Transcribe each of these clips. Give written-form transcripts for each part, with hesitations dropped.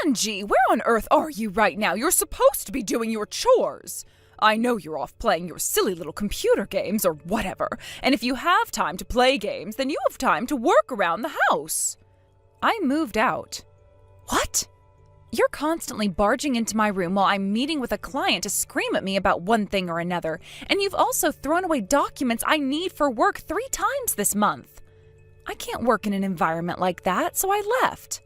Angie, where on earth are you right now? You're supposed to be doing your chores. I know you're off playing your silly little computer games or whatever, and if you have time to play games, then you have time to work around the house. I moved out. What? You're constantly barging into my room while I'm meeting with a client to scream at me about one thing or another, and you've also thrown away documents I need for work 3 times this month. I can't work in an environment like that, so I left.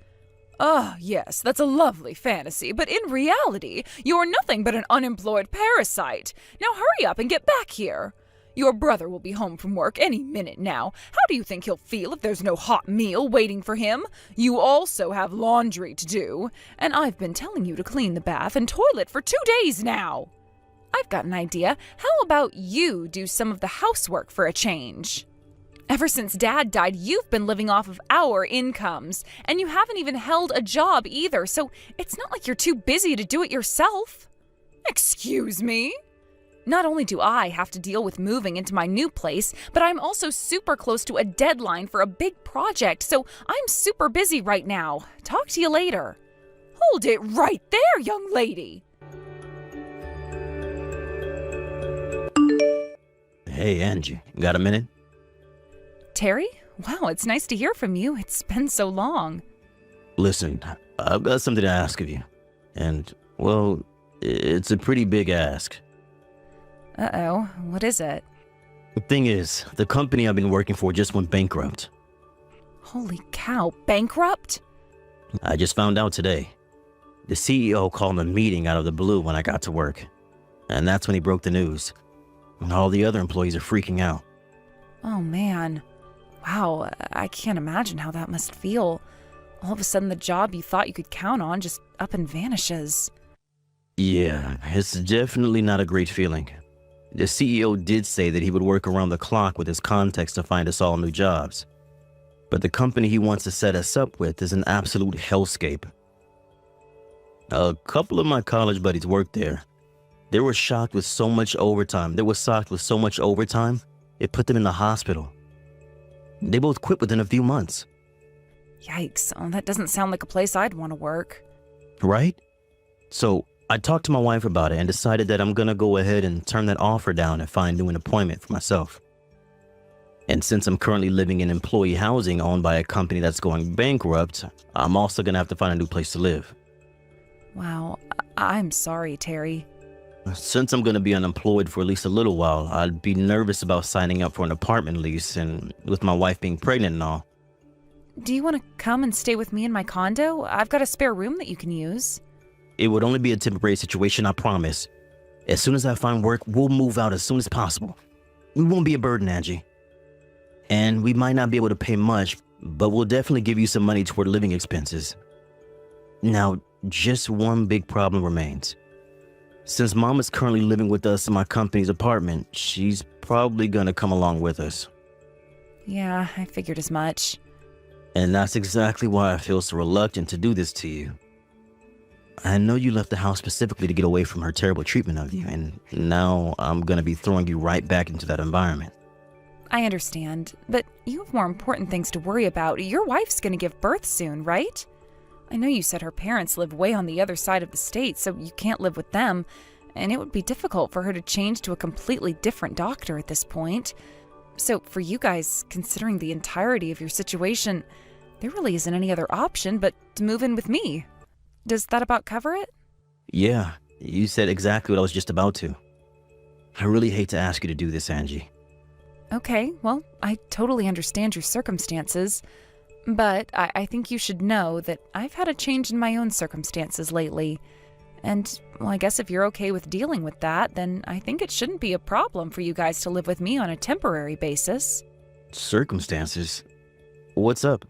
Yes, that's a lovely fantasy, but in reality, you're nothing but an unemployed parasite. Now hurry up and get back here. Your brother will be home from work any minute now. How do you think he'll feel if there's no hot meal waiting for him? You also have laundry to do, and I've been telling you to clean the bath and toilet for 2 days now. I've got an idea. How about you do some of the housework for a change? Ever since Dad died, you've been living off of our incomes, and you haven't even held a job either, so it's not like you're too busy to do it yourself. Excuse me? Not only do I have to deal with moving into my new place, but I'm also super close to a deadline for a big project, so I'm super busy right now. Talk to you later. Hold it right there, young lady. Hey, Angie, got a minute? Terry? Wow, it's nice to hear from you. It's been so long. Listen, I've got something to ask of you. And, well, it's a pretty big ask. Uh-oh, what is it? The thing is, the company I've been working for just went bankrupt. Holy cow, bankrupt? I just found out today. The CEO called a meeting out of the blue when I got to work. And that's when he broke the news. And all the other employees are freaking out. Oh man. Wow, I can't imagine how that must feel. All of a sudden the job you thought you could count on just up and vanishes. Yeah, it's definitely not a great feeling. The CEO did say that he would work around the clock with his contacts to find us all new jobs. But the company he wants to set us up with is an absolute hellscape. A couple of my college buddies worked there. They were shocked with so much overtime. It put them in the hospital. They both quit within a few months. Yikes, oh, that doesn't sound like a place I'd want to work. Right? So I talked to my wife about it and decided that I'm gonna go ahead and turn that offer down and find new employment for myself. And since I'm currently living in employee housing owned by a company that's going bankrupt, I'm also gonna have to find a new place to live. Wow, I'm sorry, Terry. Since I'm gonna be unemployed for at least a little while, I'd be nervous about signing up for an apartment lease, and with my wife being pregnant and all. Do you want to come and stay with me in my condo? I've got a spare room that you can use. It would only be a temporary situation, I promise. As soon as I find work, we'll move out as soon as possible. We won't be a burden, Angie. And we might not be able to pay much, but we'll definitely give you some money toward living expenses. Now, just one big problem remains. Since Mom is currently living with us in my company's apartment, she's probably gonna come along with us. Yeah, I figured as much. And that's exactly why I feel so reluctant to do this to you. I know you left the house specifically to get away from her terrible treatment of you, and now I'm gonna be throwing you right back into that environment. I understand, but you have more important things to worry about. Your wife's gonna give birth soon, right? I know you said her parents live way on the other side of the state, so you can't live with them, and it would be difficult for her to change to a completely different doctor at this point. So for you guys, considering the entirety of your situation, there really isn't any other option but to move in with me. Does that about cover it? Yeah, you said exactly what I was just about to. I really hate to ask you to do this, Angie. Okay, well, I totally understand your circumstances. But I think you should know that I've had a change in my own circumstances lately. And, well, I guess if you're okay with dealing with that, then I think it shouldn't be a problem for you guys to live with me on a temporary basis. Circumstances? What's up?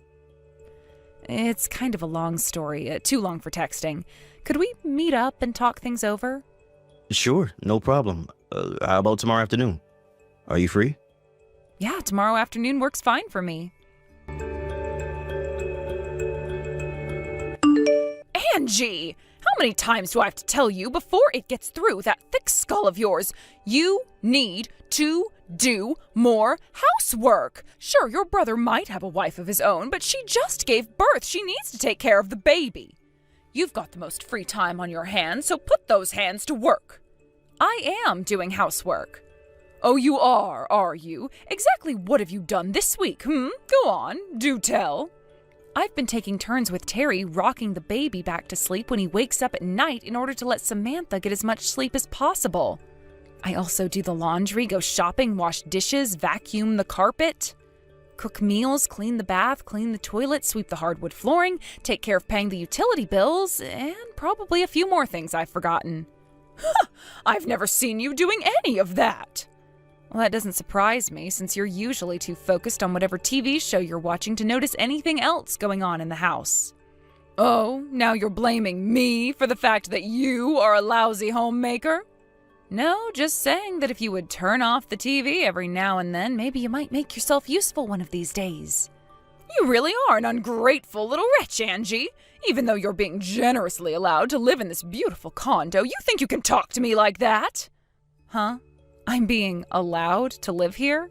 It's kind of a long story, too long for texting. Could we meet up and talk things over? Sure, no problem. How about tomorrow afternoon? Are you free? Yeah, tomorrow afternoon works fine for me. Angie! How many times do I have to tell you before it gets through that thick skull of yours? You need to do more housework. Sure, your brother might have a wife of his own, but she just gave birth. She needs to take care of the baby. You've got the most free time on your hands, so put those hands to work. I am doing housework. Oh, you are you? Exactly what have you done this week, Go on, do tell. I've been taking turns with Terry rocking the baby back to sleep when he wakes up at night in order to let Samantha get as much sleep as possible. I also do the laundry, go shopping, wash dishes, vacuum the carpet, cook meals, clean the bath, clean the toilet, sweep the hardwood flooring, take care of paying the utility bills, and probably a few more things I've forgotten. I've never seen you doing any of that. Well, that doesn't surprise me, since you're usually too focused on whatever TV show you're watching to notice anything else going on in the house. Oh, now you're blaming me for the fact that you are a lousy homemaker? No, just saying that if you would turn off the TV every now and then, maybe you might make yourself useful one of these days. You really are an ungrateful little wretch, Angie. Even though you're being generously allowed to live in this beautiful condo, you think you can talk to me like that? Huh? I'm being allowed to live here?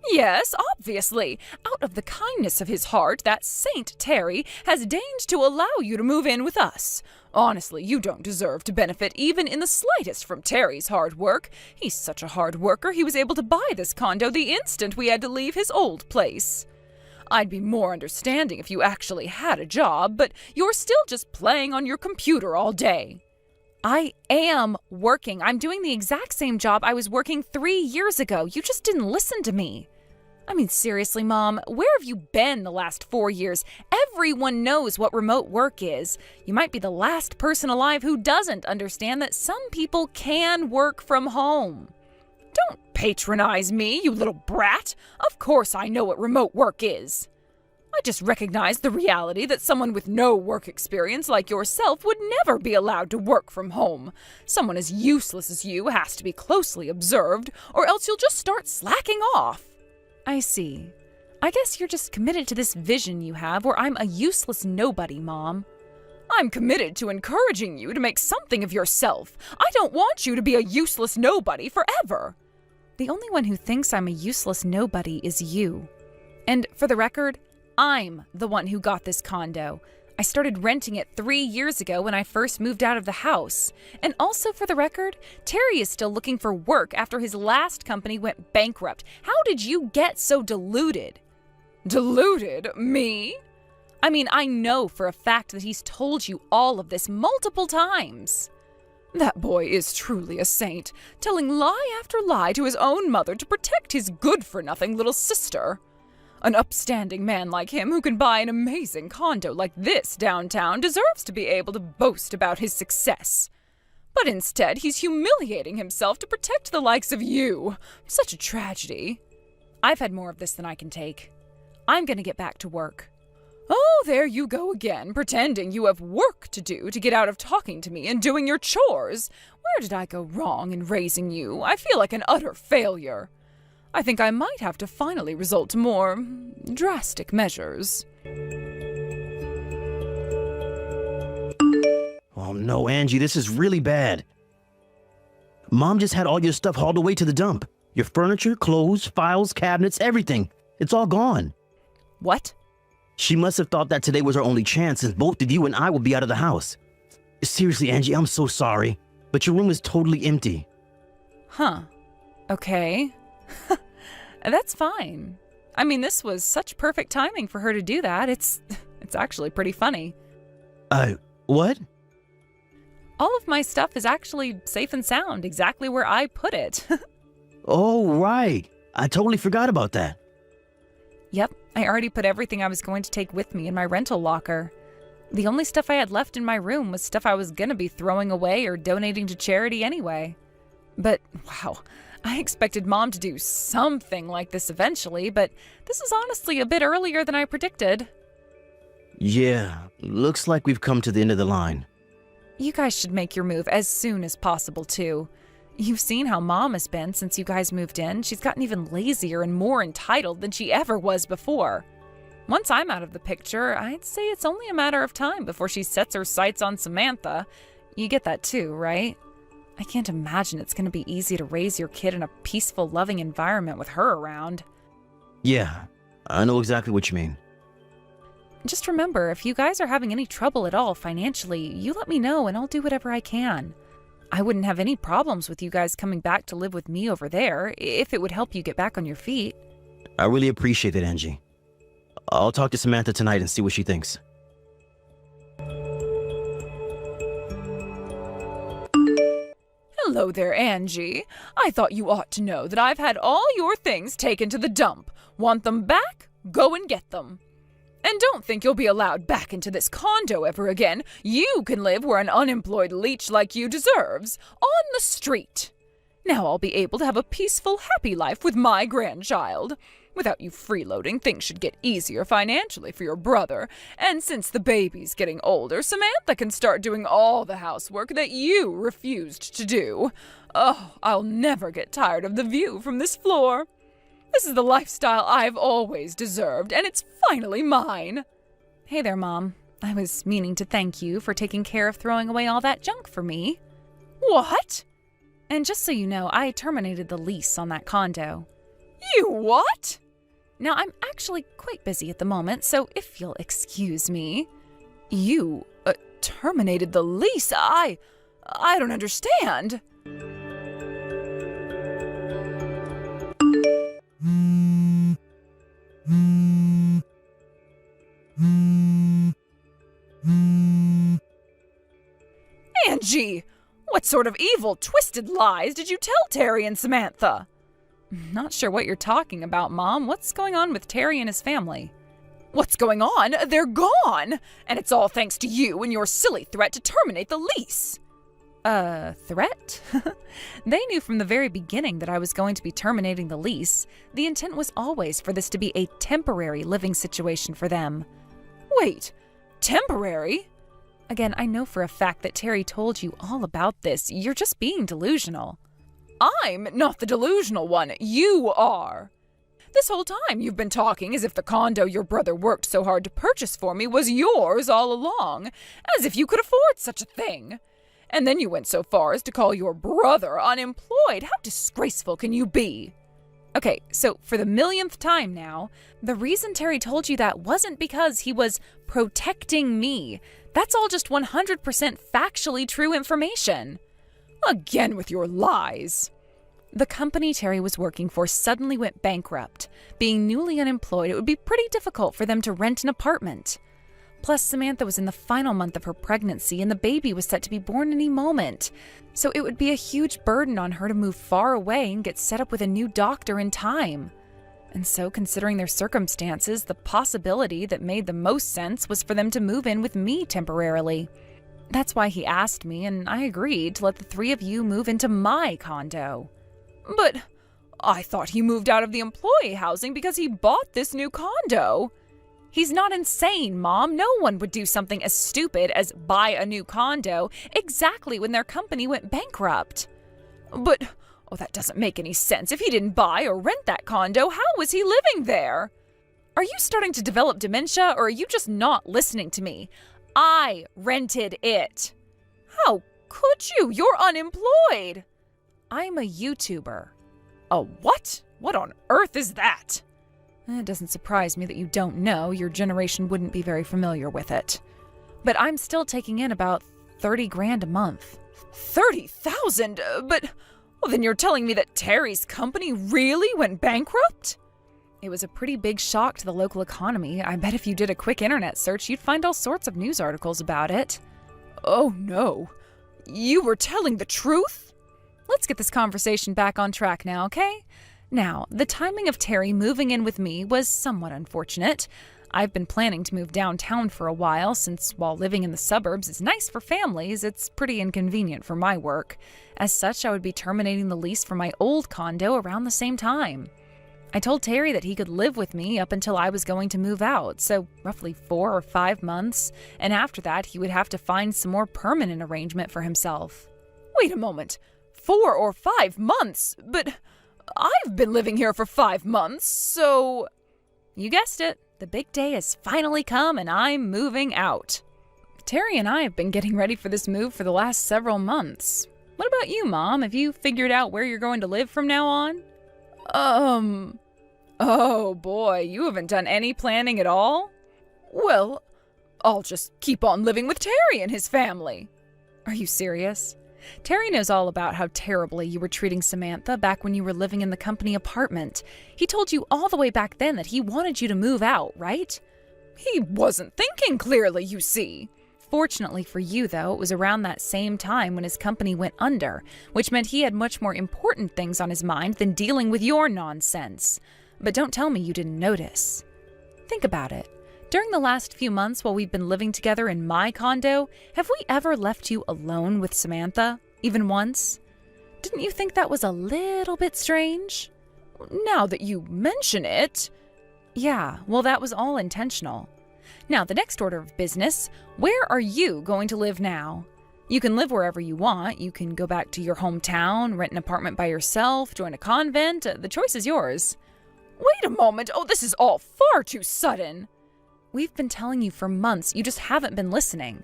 Yes, obviously. Out of the kindness of his heart, that Saint Terry has deigned to allow you to move in with us. Honestly, you don't deserve to benefit even in the slightest from Terry's hard work. He's such a hard worker, he was able to buy this condo the instant we had to leave his old place. I'd be more understanding if you actually had a job, but you're still just playing on your computer all day. I am working. I'm doing the exact same job I was working 3 years ago. You just didn't listen to me. I mean, seriously, Mom, where have you been the last 4 years? Everyone knows what remote work is. You might be the last person alive who doesn't understand that some people can work from home. Don't patronize me, you little brat. Of course I know what remote work is. I just recognize the reality that someone with no work experience like yourself would never be allowed to work from home. Someone as useless as you has to be closely observed, or else you'll just start slacking off. I see. I guess you're just committed to this vision you have where I'm a useless nobody, Mom. I'm committed to encouraging you to make something of yourself. I don't want you to be a useless nobody forever. The only one who thinks I'm a useless nobody is you. And for the record, I'm the one who got this condo. I started renting it 3 years ago when I first moved out of the house. And also for the record, Terry is still looking for work after his last company went bankrupt. How did you get so deluded? Deluded? Me? I mean, I know for a fact that he's told you all of this multiple times. That boy is truly a saint, telling lie after lie to his own mother to protect his good-for-nothing little sister. An upstanding man like him who can buy an amazing condo like this downtown deserves to be able to boast about his success. But instead, he's humiliating himself to protect the likes of you. Such a tragedy. I've had more of this than I can take. I'm gonna get back to work. Oh, there you go again, pretending you have work to do to get out of talking to me and doing your chores. Where did I go wrong in raising you? I feel like an utter failure. I think I might have to finally resort to more drastic measures. Oh no, Angie, this is really bad. Mom just had all your stuff hauled away to the dump. Your furniture, clothes, files, cabinets, everything. It's all gone. What? She must have thought that today was our only chance since both of you and I will be out of the house. Seriously, Angie, I'm so sorry, but your room is totally empty. Huh. Okay. That's fine. I mean, this was such perfect timing for her to do that. It's actually pretty funny. What? All of my stuff is actually safe and sound, exactly where I put it. Oh, right. I totally forgot about that. Yep, I already put everything I was going to take with me in my rental locker. The only stuff I had left in my room was stuff I was gonna be throwing away or donating to charity anyway. But, wow, I expected Mom to do something like this eventually, but this is honestly a bit earlier than I predicted. Yeah, looks like we've come to the end of the line. You guys should make your move as soon as possible, too. You've seen how Mom has been since you guys moved in. She's gotten even lazier and more entitled than she ever was before. Once I'm out of the picture, I'd say it's only a matter of time before she sets her sights on Samantha. You get that too, right? I can't imagine it's going to be easy to raise your kid in a peaceful, loving environment with her around. Yeah, I know exactly what you mean. Just remember, if you guys are having any trouble at all financially, you let me know and I'll do whatever I can. I wouldn't have any problems with you guys coming back to live with me over there, if it would help you get back on your feet. I really appreciate it, Angie. I'll talk to Samantha tonight and see what she thinks. Hello there, Angie. I thought you ought to know that I've had all your things taken to the dump. Want them back? Go and get them. And don't think you'll be allowed back into this condo ever again. You can live where an unemployed leech like you deserves, on the street. Now I'll be able to have a peaceful, happy life with my grandchild. Without you freeloading, things should get easier financially for your brother. And since the baby's getting older, Samantha can start doing all the housework that you refused to do. Oh, I'll never get tired of the view from this floor. This is the lifestyle I've always deserved, and it's finally mine. Hey there, Mom. I was meaning to thank you for taking care of throwing away all that junk for me. What? And just so you know, I terminated the lease on that condo. You what? Now, I'm actually quite busy at the moment, so if you'll excuse me. You terminated the lease? I don't understand. Angie, what sort of evil, twisted lies did you tell Terry and Samantha? Not sure what you're talking about, Mom. What's going on with Terry and his family? What's going on? They're gone! And it's all thanks to you and your silly threat to terminate the lease. Threat? They knew from the very beginning that I was going to be terminating the lease. The intent was always for this to be a temporary living situation for them. Wait, temporary? Again, I know for a fact that Terry told you all about this. You're just being delusional. I'm not the delusional one. You are. This whole time you've been talking as if the condo your brother worked so hard to purchase for me was yours all along, as if you could afford such a thing. And then you went so far as to call your brother unemployed. How disgraceful can you be? Okay, so for the millionth time now, the reason Terry told you that wasn't because he was protecting me. That's all just 100% factually true information. Again with your lies. The company Terry was working for suddenly went bankrupt. Being newly unemployed, it would be pretty difficult for them to rent an apartment. Plus, Samantha was in the final month of her pregnancy and the baby was set to be born any moment. So it would be a huge burden on her to move far away and get set up with a new doctor in time. And so, considering their circumstances, the possibility that made the most sense was for them to move in with me temporarily. That's why he asked me, and I agreed to let the three of you move into my condo. But I thought he moved out of the employee housing because he bought this new condo. He's not insane, Mom. No one would do something as stupid as buy a new condo exactly when their company went bankrupt. But, that doesn't make any sense. If he didn't buy or rent that condo, how was he living there? Are you starting to develop dementia, or are you just not listening to me? I rented it. How could you? You're unemployed. I'm a YouTuber. A what? What on earth is that? It doesn't surprise me that you don't know. Your generation wouldn't be very familiar with it. But I'm still taking in about 30 grand a month. 30,000? But then you're telling me that Terry's company really went bankrupt? It was a pretty big shock to the local economy. I bet if you did a quick internet search, you'd find all sorts of news articles about it. Oh no. You were telling the truth? Let's get this conversation back on track now, okay? Now, the timing of Terry moving in with me was somewhat unfortunate. I've been planning to move downtown for a while, since while living in the suburbs is nice for families, it's pretty inconvenient for my work. As such, I would be terminating the lease for my old condo around the same time. I told Terry that he could live with me up until I was going to move out, so roughly 4 or 5 months, and after that he would have to find some more permanent arrangement for himself. Wait a moment, 4 or 5 months? But I've been living here for 5 months, so... You guessed it. The big day has finally come and I'm moving out. Terry and I have been getting ready for this move for the last several months. What about you, Mom? Have you figured out where you're going to live from now on? Oh boy, you haven't done any planning at all? Well, I'll just keep on living with Terry and his family. Are you serious? Terry knows all about how terribly you were treating Samantha back when you were living in the company apartment. He told you all the way back then that he wanted you to move out, right? He wasn't thinking clearly, you see. Fortunately for you, though, it was around that same time when his company went under, which meant he had much more important things on his mind than dealing with your nonsense. But don't tell me you didn't notice. Think about it. During the last few months while we've been living together in my condo, have we ever left you alone with Samantha, even once? Didn't you think that was a little bit strange? Now that you mention it. Yeah, well, that was all intentional. Now, the next order of business, where are you going to live now? You can live wherever you want. You can go back to your hometown, rent an apartment by yourself, join a convent. The choice is yours. Wait a moment. Oh, this is all far too sudden. We've been telling you for months. You just haven't been listening.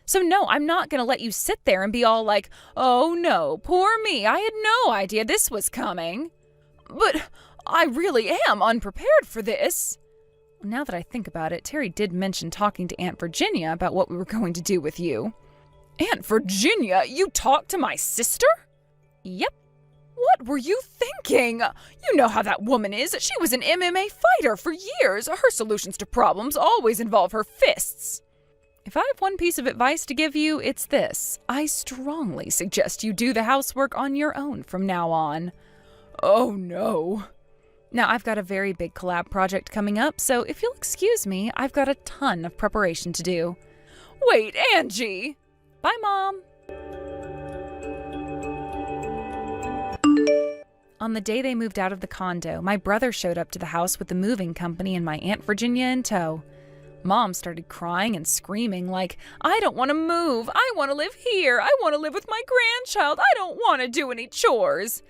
So no, I'm not going to let you sit there and be all like, oh no, poor me. I had no idea this was coming. But I really am unprepared for this. Now that I think about it, Terry did mention talking to Aunt Virginia about what we were going to do with you. Aunt Virginia? You talked to my sister? Yep. What were you thinking? You know how that woman is. She was an MMA fighter for years. Her solutions to problems always involve her fists. If I have one piece of advice to give you, it's this. I strongly suggest you do the housework on your own from now on. Oh no. Now, I've got a very big collab project coming up, so if you'll excuse me, I've got a ton of preparation to do. Wait, Angie! Bye, Mom! On the day they moved out of the condo, my brother showed up to the house with the moving company and my Aunt Virginia in tow. Mom started crying and screaming like, I don't want to move. I want to live here. I want to live with my grandchild. I don't want to do any chores.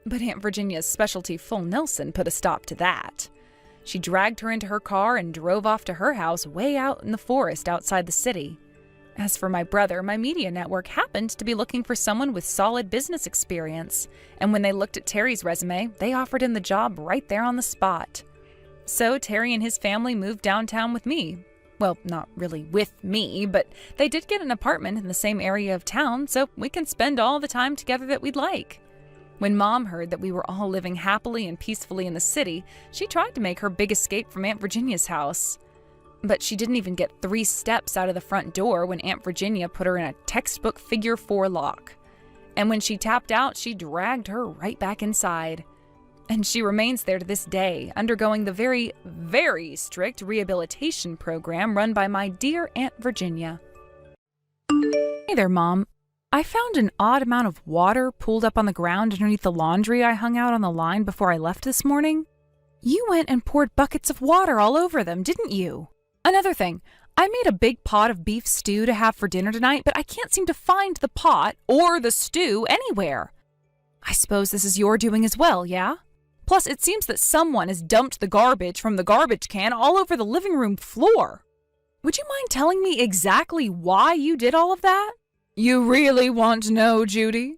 But Aunt Virginia's specialty full Nelson put a stop to that. She dragged her into her car and drove off to her house way out in the forest outside the city. As for my brother, my media network happened to be looking for someone with solid business experience, and when they looked at Terry's resume, they offered him the job right there on the spot. So Terry and his family moved downtown with me. Well, not really with me, but they did get an apartment in the same area of town, so we can spend all the time together that we'd like. When Mom heard that we were all living happily and peacefully in the city, she tried to make her big escape from Aunt Virginia's house. But she didn't even get 3 steps out of the front door when Aunt Virginia put her in a textbook figure 4 lock. And when she tapped out, she dragged her right back inside. And she remains there to this day, undergoing the very, very strict rehabilitation program run by my dear Aunt Virginia. Hey there, Mom. I found an odd amount of water pooled up on the ground underneath the laundry I hung out on the line before I left this morning. You went and poured buckets of water all over them, didn't you? Another thing, I made a big pot of beef stew to have for dinner tonight, but I can't seem to find the pot or the stew anywhere. I suppose this is your doing as well, yeah? Plus, it seems that someone has dumped the garbage from the garbage can all over the living room floor. Would you mind telling me exactly why you did all of that? You really want to know, Judy?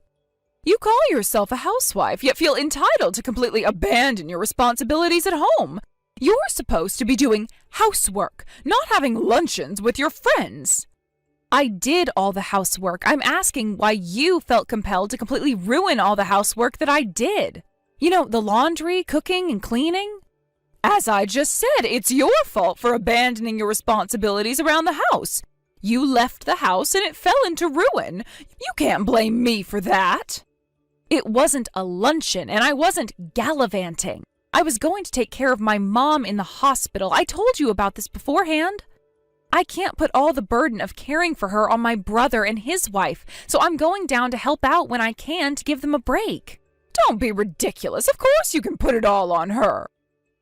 You call yourself a housewife, yet feel entitled to completely abandon your responsibilities at home. You're supposed to be doing housework, not having luncheons with your friends. I did all the housework. I'm asking why you felt compelled to completely ruin all the housework that I did. You know, the laundry, cooking, and cleaning. As I just said, it's your fault for abandoning your responsibilities around the house. You left the house and it fell into ruin. You can't blame me for that. It wasn't a luncheon, and I wasn't gallivanting. I was going to take care of my mom in the hospital. I told you about this beforehand. I can't put all the burden of caring for her on my brother and his wife, so I'm going down to help out when I can to give them a break. Don't be ridiculous. Of course you can put it all on her.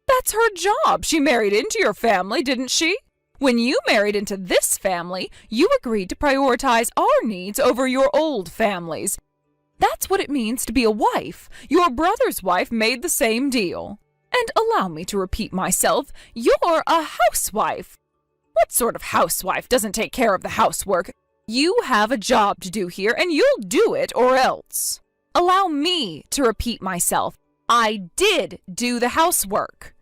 That's her job. She married into your family, didn't she? When you married into this family, you agreed to prioritize our needs over your old family's. That's what it means to be a wife. Your brother's wife made the same deal. And allow me to repeat myself, you're a housewife. What sort of housewife doesn't take care of the housework? You have a job to do here, and you'll do it or else. Allow me to repeat myself. I did do the housework.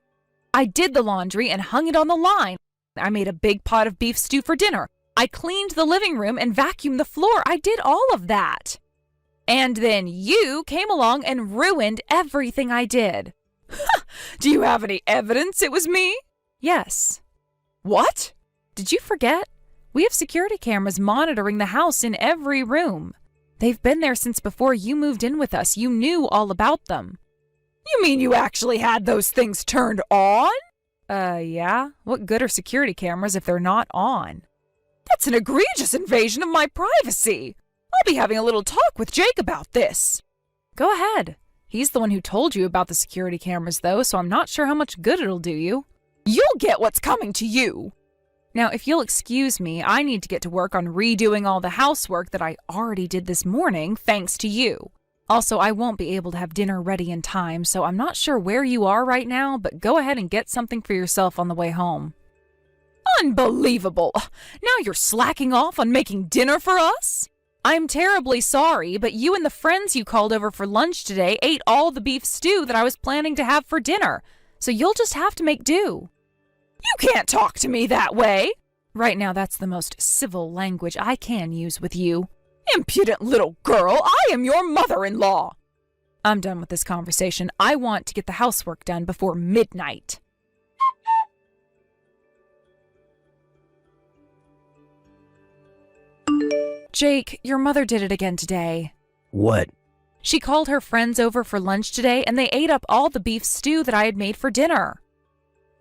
I did the laundry and hung it on the line. I made a big pot of beef stew for dinner. I cleaned the living room and vacuumed the floor. I did all of that. And then you came along and ruined everything I did. Do you have any evidence it was me? Yes. What? Did you forget? We have security cameras monitoring the house in every room. They've been there since before you moved in with us. You knew all about them. You mean you actually had those things turned on? Yeah. What good are security cameras if they're not on? That's an egregious invasion of my privacy. I'll be having a little talk with Jake about this. Go ahead. He's the one who told you about the security cameras, though, so I'm not sure how much good it'll do you. You'll get what's coming to you. Now, if you'll excuse me, I need to get to work on redoing all the housework that I already did this morning, thanks to you. Also, I won't be able to have dinner ready in time, so I'm not sure where you are right now, but go ahead and get something for yourself on the way home. Unbelievable! Now you're slacking off on making dinner for us? I'm terribly sorry, but you and the friends you called over for lunch today ate all the beef stew that I was planning to have for dinner, so you'll just have to make do. You can't talk to me that way! Right now, that's the most civil language I can use with you. Impudent little girl, I am your mother-in-law! I'm done with this conversation. I want to get the housework done before midnight. Jake, your mother did it again today. What? She called her friends over for lunch today and they ate up all the beef stew that I had made for dinner.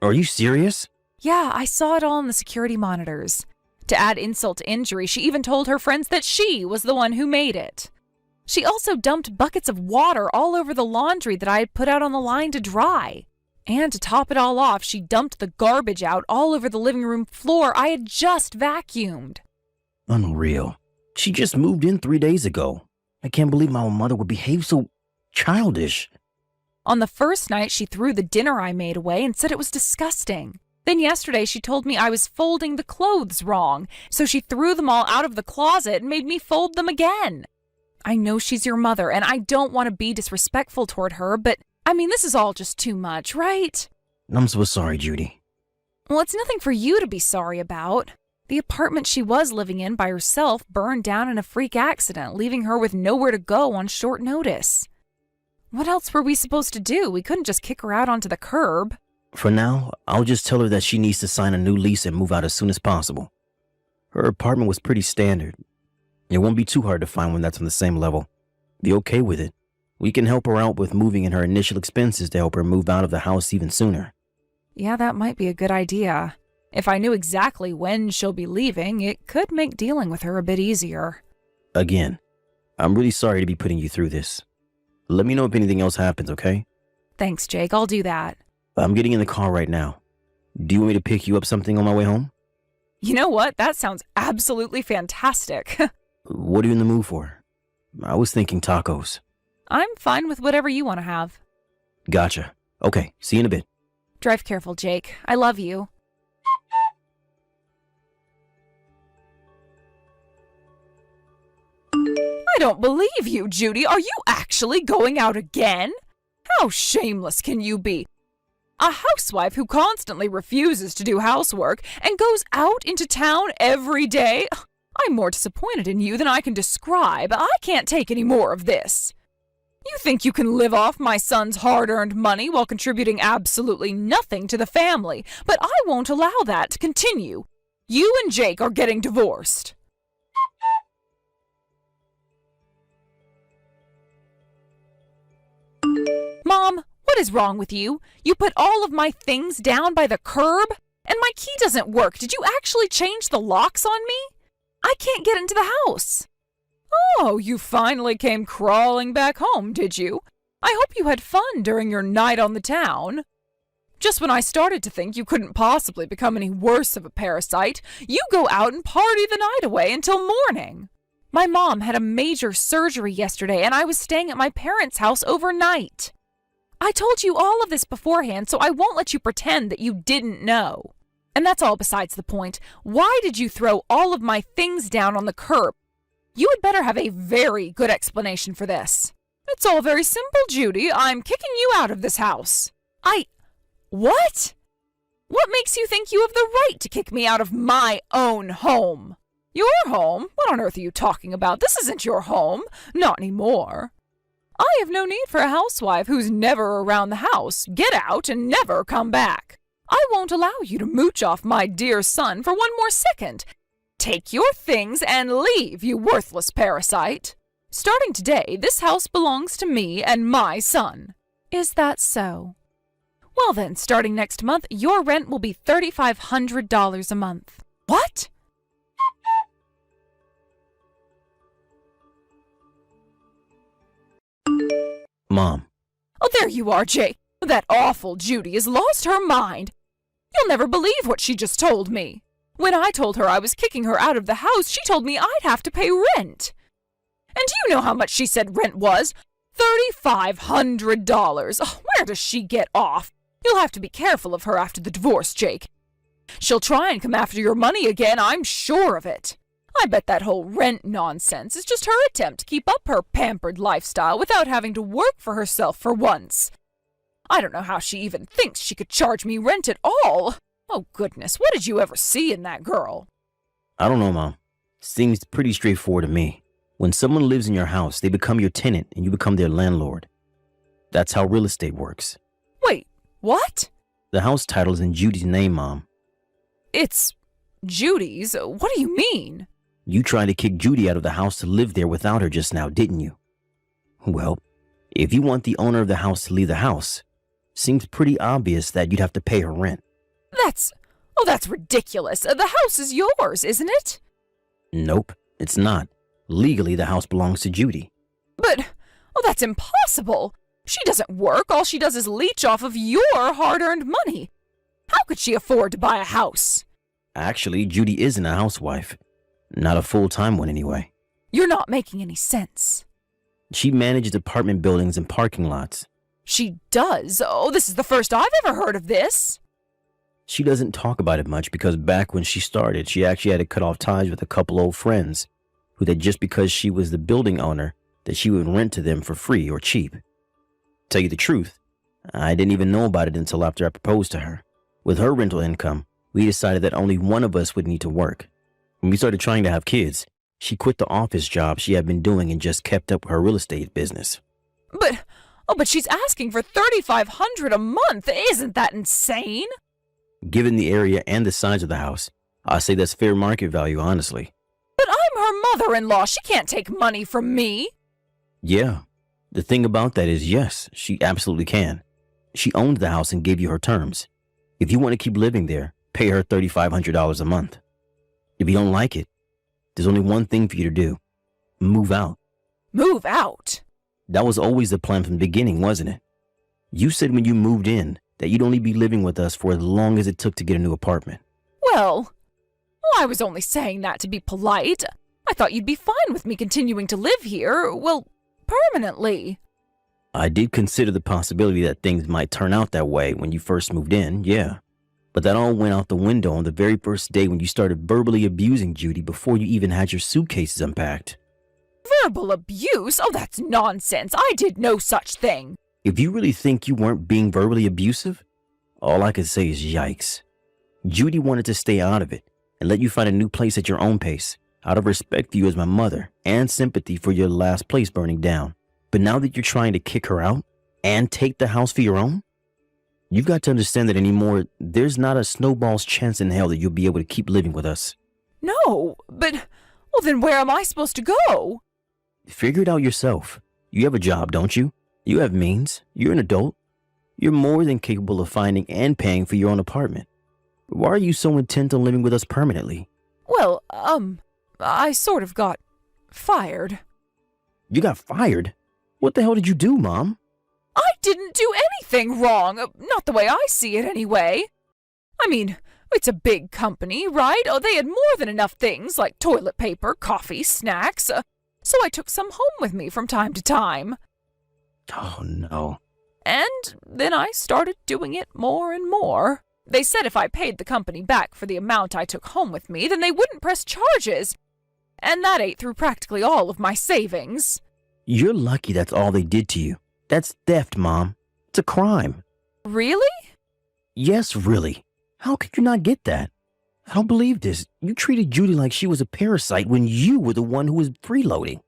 Are you serious? Yeah, I saw it all on the security monitors. To add insult to injury, she even told her friends that she was the one who made it. She also dumped buckets of water all over the laundry that I had put out on the line to dry. And to top it all off, she dumped the garbage out all over the living room floor I had just vacuumed. Unreal. She just moved in 3 days ago. I can't believe my own mother would behave so childish. On the first night, she threw the dinner I made away and said it was disgusting. Then yesterday, she told me I was folding the clothes wrong, so she threw them all out of the closet and made me fold them again. I know she's your mother, and I don't want to be disrespectful toward her, but, this is all just too much, right? I'm so sorry, Judy. Well, it's nothing for you to be sorry about. The apartment she was living in by herself burned down in a freak accident, leaving her with nowhere to go on short notice. What else were we supposed to do? We couldn't just kick her out onto the curb. For now, I'll just tell her that she needs to sign a new lease and move out as soon as possible. Her apartment was pretty standard. It won't be too hard to find one that's on the same level. Be okay with it. We can help her out with moving in her initial expenses to help her move out of the house even sooner. Yeah, that might be a good idea. If I knew exactly when she'll be leaving, it could make dealing with her a bit easier. Again, I'm really sorry to be putting you through this. Let me know if anything else happens, okay? Thanks, Jake. I'll do that. I'm getting in the car right now. Do you want me to pick you up something on my way home? You know what? That sounds absolutely fantastic. What are you in the mood for? I was thinking tacos. I'm fine with whatever you want to have. Gotcha. Okay, see you in a bit. Drive careful, Jake. I love you. I don't believe you, Judy. Are you actually going out again? How shameless can you be? A housewife who constantly refuses to do housework and goes out into town every day? I'm more disappointed in you than I can describe. I can't take any more of this. You think you can live off my son's hard-earned money while contributing absolutely nothing to the family, but I won't allow that to continue. You and Jake are getting divorced. Mom, what is wrong with you? You put all of my things down by the curb? And my key doesn't work. Did you actually change the locks on me? I can't get into the house. Oh, you finally came crawling back home, did you? I hope you had fun during your night on the town. Just when I started to think you couldn't possibly become any worse of a parasite, you go out and party the night away until morning. My mom had a major surgery yesterday, and I was staying at my parents' house overnight. I told you all of this beforehand, so I won't let you pretend that you didn't know. And that's all besides the point. Why did you throw all of my things down on the curb? You had better have a very good explanation for this. It's all very simple, Judy. I'm kicking you out of this house. What? What makes you think you have the right to kick me out of my own home? Your home? What on earth are you talking about? This isn't your home. Not anymore. I have no need for a housewife who's never around the house. Get out and never come back. I won't allow you to mooch off my dear son for one more second. Take your things and leave, you worthless parasite. Starting today, this house belongs to me and my son. Is that so? Well then, starting next month, your rent will be $3,500 a month. What? Mom. Oh, there you are, Jay. That awful Judy has lost her mind. You'll never believe what she just told me. When I told her I was kicking her out of the house, she told me I'd have to pay rent. And do you know how much she said rent was? $3,500. Oh, where does she get off? You'll have to be careful of her after the divorce, Jake. She'll try and come after your money again, I'm sure of it. I bet that whole rent nonsense is just her attempt to keep up her pampered lifestyle without having to work for herself for once. I don't know how she even thinks she could charge me rent at all. Oh, goodness, what did you ever see in that girl? I don't know, Mom. Seems pretty straightforward to me. When someone lives in your house, they become your tenant and you become their landlord. That's how real estate works. Wait, what? The house title is in Judy's name, Mom. It's Judy's? What do you mean? You tried to kick Judy out of the house to live there without her just now, didn't you? Well, if you want the owner of the house to leave the house, seems pretty obvious that you'd have to pay her rent. That's ridiculous. The house is yours, isn't it? Nope, it's not. Legally, the house belongs to Judy. But, that's impossible. She doesn't work. All she does is leech off of your hard-earned money. How could she afford to buy a house? Actually, Judy isn't a housewife. Not a full-time one, anyway. You're not making any sense. She manages apartment buildings and parking lots. She does? Oh, this is the first I've ever heard of this. She doesn't talk about it much because back when she started, she actually had to cut off ties with a couple old friends who that just because she was the building owner, that she would rent to them for free or cheap. Tell you the truth, I didn't even know about it until after I proposed to her. With her rental income, we decided that only one of us would need to work. When we started trying to have kids, she quit the office job she had been doing and just kept up her real estate business. But she's asking for $3,500 a month. Isn't that insane? Given the area and the size of the house, I say that's fair market value, honestly. But I'm her mother-in-law. She can't take money from me. Yeah. The thing about that is, yes, she absolutely can. She owned the house and gave you her terms. If you want to keep living there, pay her $3,500 a month. If you don't like it, there's only one thing for you to do. Move out. Move out? That was always the plan from the beginning, wasn't it? You said when you moved in that you'd only be living with us for as long as it took to get a new apartment. Well, I was only saying that to be polite. I thought you'd be fine with me continuing to live here, well, permanently. I did consider the possibility that things might turn out that way when you first moved in, yeah. But that all went out the window on the very first day when you started verbally abusing Judy before you even had your suitcases unpacked. Verbal abuse? Oh, that's nonsense. I did no such thing. If you really think you weren't being verbally abusive, all I could say is yikes. Judy wanted to stay out of it and let you find a new place at your own pace, out of respect for you as my mother and sympathy for your last place burning down. But now that you're trying to kick her out and take the house for your own, you've got to understand that anymore, there's not a snowball's chance in hell that you'll be able to keep living with us. No, but, well, then where am I supposed to go? Figure it out yourself. You have a job, don't you? You have means. You're an adult. You're more than capable of finding and paying for your own apartment. Why are you so intent on living with us permanently? Well, I sort of got fired. You got fired? What the hell did you do, Mom? I didn't do anything wrong. Not the way I see it, anyway. I mean, it's a big company, right? Oh, they had more than enough things like toilet paper, coffee, snacks. So I took some home with me from time to time. Oh, no. And then I started doing it more and more. They said if I paid the company back for the amount I took home with me, then they wouldn't press charges. And that ate through practically all of my savings. You're lucky that's all they did to you. That's theft, Mom. It's a crime. Really? Yes, really. How could you not get that? I don't believe this. You treated Judy like she was a parasite when you were the one who was freeloading.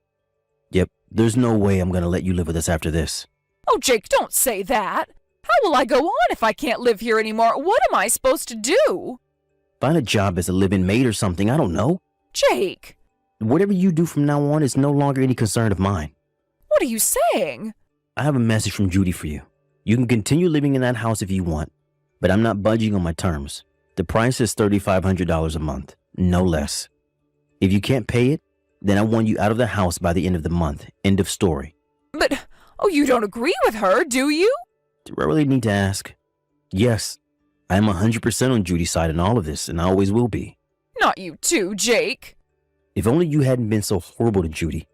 Yep, there's no way I'm gonna let you live with us after this. Oh, Jake, don't say that. How will I go on if I can't live here anymore? What am I supposed to do? Find a job as a live-in maid or something, I don't know. Jake! Whatever you do from now on is no longer any concern of mine. What are you saying? I have a message from Judy for you. You can continue living in that house if you want, but I'm not budging on my terms. The price is $3,500 a month, no less. If you can't pay it, then I want you out of the house by the end of the month. End of story. But, oh, you don't agree with her, do you? Do I really need to ask? Yes, I am 100% on Judy's side in all of this, and I always will be. Not you too, Jake. If only you hadn't been so horrible to Judy,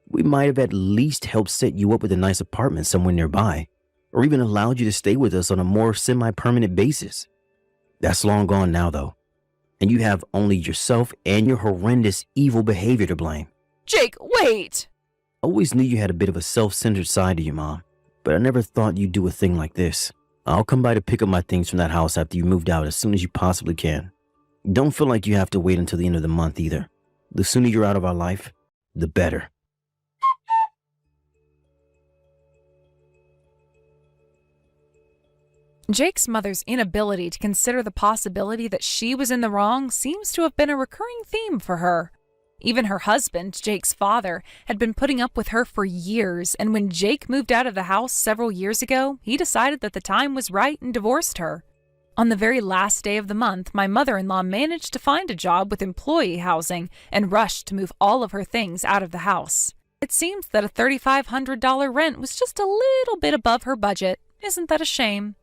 we might have at least helped set you up with a nice apartment somewhere nearby, or even allowed you to stay with us on a more semi-permanent basis. That's long gone now, though, and you have only yourself and your horrendous evil behavior to blame. Jake, wait! I always knew you had a bit of a self-centered side to you, Mom, but I never thought you'd do a thing like this. I'll come by to pick up my things from that house after you moved out as soon as you possibly can. Don't feel like you have to wait until the end of the month either. The sooner you're out of our life, the better. Jake's mother's inability to consider the possibility that she was in the wrong seems to have been a recurring theme for her. Even her husband, Jake's father, had been putting up with her for years, and when Jake moved out of the house several years ago, he decided that the time was right and divorced her. On the very last day of the month, my mother-in-law managed to find a job with employee housing and rushed to move all of her things out of the house. It seems that a $3,500 rent was just a little bit above her budget. Isn't that a shame?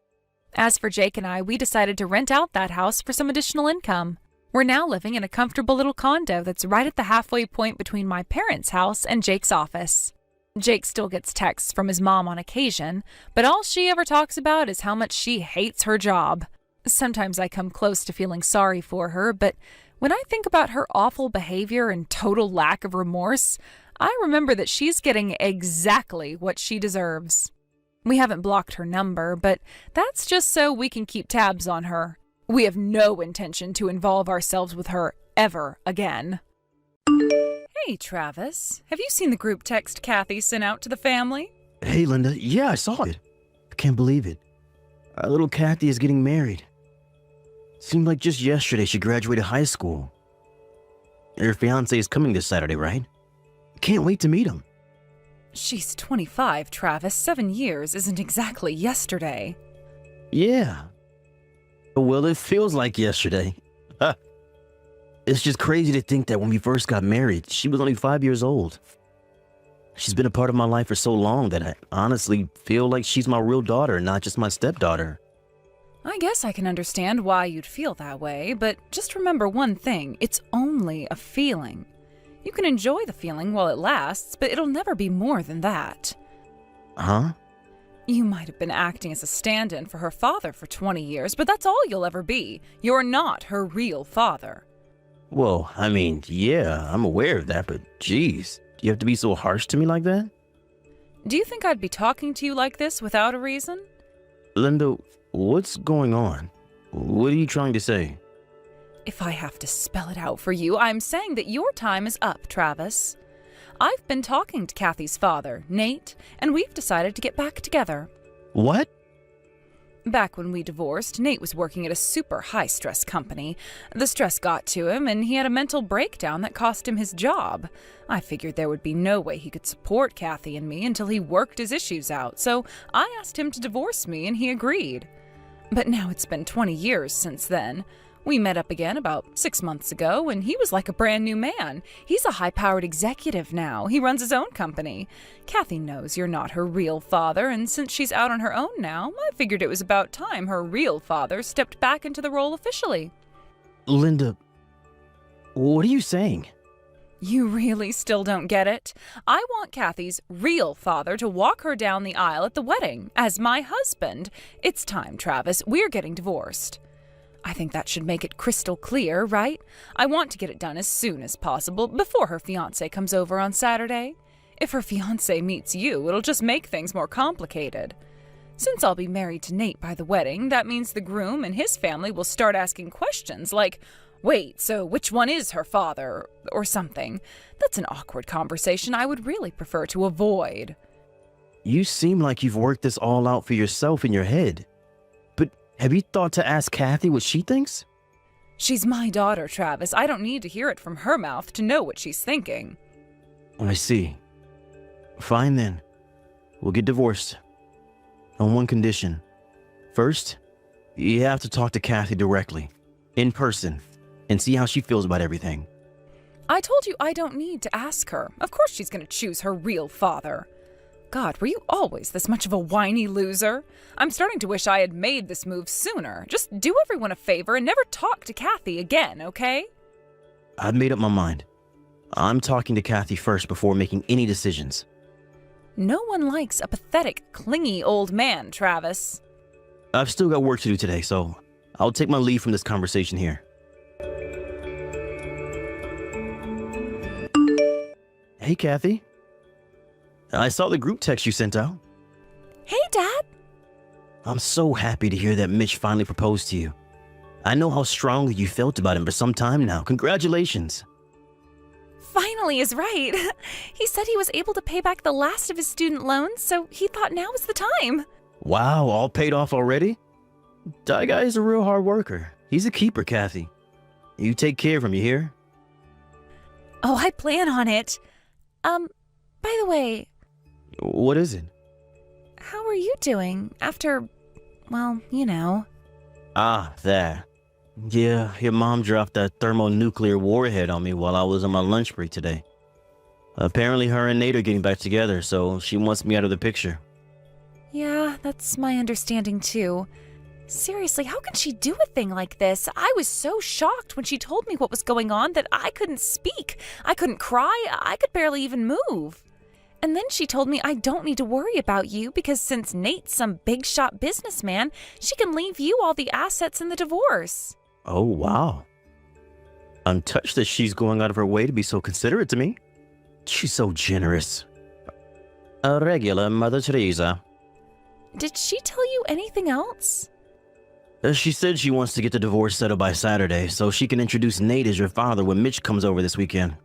As for Jake and I, we decided to rent out that house for some additional income. We're now living in a comfortable little condo that's right at the halfway point between my parents' house and Jake's office. Jake still gets texts from his mom on occasion, but all she ever talks about is how much she hates her job. Sometimes I come close to feeling sorry for her, but when I think about her awful behavior and total lack of remorse, I remember that she's getting exactly what she deserves. We haven't blocked her number, but that's just so we can keep tabs on her. We have no intention to involve ourselves with her ever again. Hey, Travis. Have you seen the group text Kathy sent out to the family? Hey, Linda. Yeah, I saw it. I can't believe it. Our little Kathy is getting married. Seemed like just yesterday she graduated high school. Her fiancé is coming this Saturday, right? Can't wait to meet him. She's 25, Travis. 7 years isn't exactly yesterday. Yeah. Well, it feels like yesterday. It's just crazy to think that when we first got married, she was only 5 years old. She's been a part of my life for so long that I honestly feel like she's my real daughter, not just my stepdaughter. I guess I can understand why you'd feel that way, but just remember one thing. It's only a feeling. You can enjoy the feeling while it lasts, but it'll never be more than that. Huh? You might have been acting as a stand-in for her father for 20 years, but that's all you'll ever be. You're not her real father. Well, I mean, yeah, I'm aware of that, but geez, do you have to be so harsh to me like that? Do you think I'd be talking to you like this without a reason? Linda, what's going on? What are you trying to say? If I have to spell it out for you, I'm saying that your time is up, Travis. I've been talking to Kathy's father, Nate, and we've decided to get back together. What? Back when we divorced, Nate was working at a super high-stress company. The stress got to him, and he had a mental breakdown that cost him his job. I figured there would be no way he could support Kathy and me until he worked his issues out, so I asked him to divorce me, and he agreed. But now it's been 20 years since then. We met up again about 6 months ago, and he was like a brand new man. He's a high-powered executive now. He runs his own company. Kathy knows you're not her real father, and since she's out on her own now, I figured it was about time her real father stepped back into the role officially. Linda, what are you saying? You really still don't get it? I want Kathy's real father to walk her down the aisle at the wedding as my husband. It's time, Travis. We're getting divorced. I think that should make it crystal clear, right? I want to get it done as soon as possible, before her fiancé comes over on Saturday. If her fiancé meets you, it'll just make things more complicated. Since I'll be married to Nate by the wedding, that means the groom and his family will start asking questions like, wait, so which one is her father? Or something. That's an awkward conversation I would really prefer to avoid. You seem like you've worked this all out for yourself in your head. But have you thought to ask Kathy what she thinks? She's my daughter, Travis. I don't need to hear it from her mouth to know what she's thinking. I see. Fine then. We'll get divorced. On one condition. First, you have to talk to Kathy directly, in person, and see how she feels about everything. I told you I don't need to ask her. Of course she's going to choose her real father. God, were you always this much of a whiny loser? I'm starting to wish I had made this move sooner. Just do everyone a favor and never talk to Kathy again, okay? I've made up my mind. I'm talking to Kathy first before making any decisions. No one likes a pathetic, clingy old man, Travis. I've still got work to do today, so I'll take my leave from this conversation here. Hey, Kathy. I saw the group text you sent out. Hey, Dad. I'm so happy to hear that Mitch finally proposed to you. I know how strongly you felt about him for some time now. Congratulations. Finally is right. He said he was able to pay back the last of his student loans, so he thought now was the time. Wow, all paid off already? That guy is a real hard worker. He's a keeper, Kathy. You take care of him, you hear? Oh, I plan on it. By the way... What is it? How are you doing after, well, you know? Ah, that. Yeah, your mom dropped that thermonuclear warhead on me while I was on my lunch break today. Apparently her and Nate are getting back together, so she wants me out of the picture. Yeah, that's my understanding too. Seriously, how can she do a thing like this? I was so shocked when she told me what was going on that I couldn't speak. I couldn't cry. I could barely even move. And then she told me I don't need to worry about you because since Nate's some big shot businessman, she can leave you all the assets in the divorce. Oh, wow. I'm touched that she's going out of her way to be so considerate to me. She's so generous. A regular Mother Teresa. Did she tell you anything else? She said she wants to get the divorce settled by Saturday so she can introduce Nate as your father when Mitch comes over this weekend.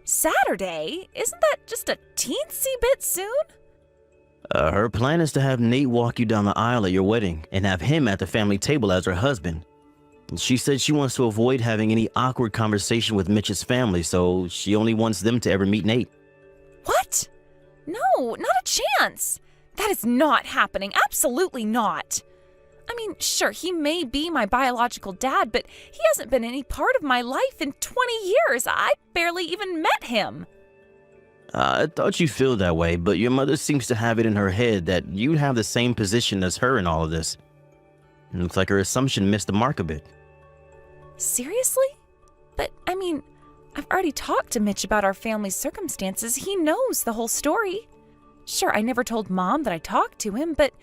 Saturday? Isn't that just a teensy bit soon? Her plan is to have Nate walk you down the aisle at your wedding and have him at the family table as her husband. She said she wants to avoid having any awkward conversation with Mitch's family, so she only wants them to ever meet Nate. What? No, not a chance. That is not happening. Absolutely not. I mean, sure, he may be my biological dad, but he hasn't been any part of my life in 20 years. I barely even met him. I thought you'd feel that way, but your mother seems to have it in her head that you'd have the same position as her in all of this. It looks like her assumption missed the mark a bit. Seriously? But, I mean, I've already talked to Mitch about our family's circumstances. He knows the whole story. Sure, I never told Mom that I talked to him, but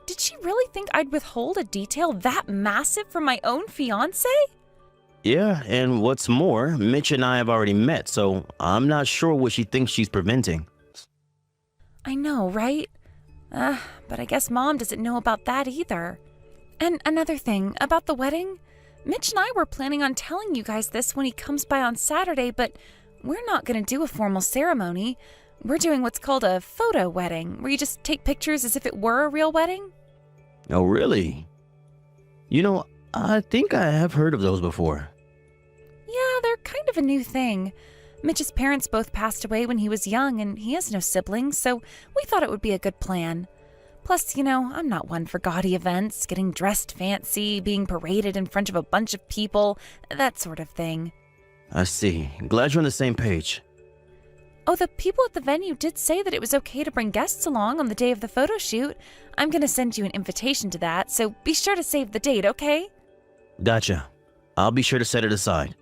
did she really think I'd withhold a detail that massive from my own fiancé? Yeah, and what's more, Mitch and I have already met, so I'm not sure what she thinks she's preventing. I know, right? But I guess Mom doesn't know about that either. And another thing, about the wedding, Mitch and I were planning on telling you guys this when he comes by on Saturday, but we're not going to do a formal ceremony. We're doing what's called a photo wedding, where you just take pictures as if it were a real wedding. Oh, really? You know, I think I have heard of those before. Yeah, they're kind of a new thing. Mitch's parents both passed away when he was young, and he has no siblings, so we thought it would be a good plan. Plus, you know, I'm not one for gaudy events, getting dressed fancy, being paraded in front of a bunch of people, that sort of thing. I see. Glad you're on the same page. Oh, the people at the venue did say that it was okay to bring guests along on the day of the photo shoot. I'm going to send you an invitation to that, so be sure to save the date, okay? Gotcha. I'll be sure to set it aside.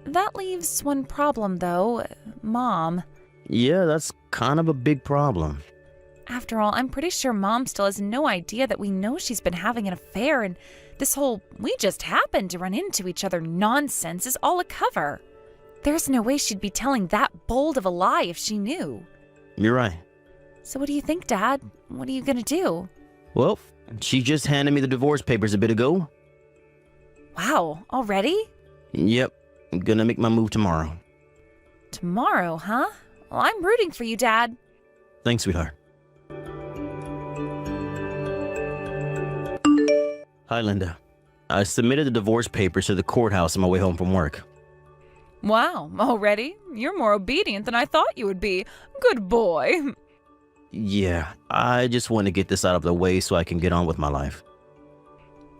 That leaves one problem, though. Mom. Yeah, that's kind of a big problem. After all, I'm pretty sure Mom still has no idea that we know she's been having an affair, and this whole "we just happened to run into each other" nonsense is all a cover. There's no way she'd be telling that bold of a lie if she knew. You're right. So what do you think, Dad? What are you gonna do? Well, she just handed me the divorce papers a bit ago. Wow, already? Yep, I'm gonna make my move tomorrow. Tomorrow, huh? Well, I'm rooting for you, Dad. Thanks, sweetheart. Hi, Linda. I submitted the divorce papers to the courthouse on my way home from work. Wow, already? You're more obedient than I thought you would be. Good boy. Yeah, I just want to get this out of the way so I can get on with my life.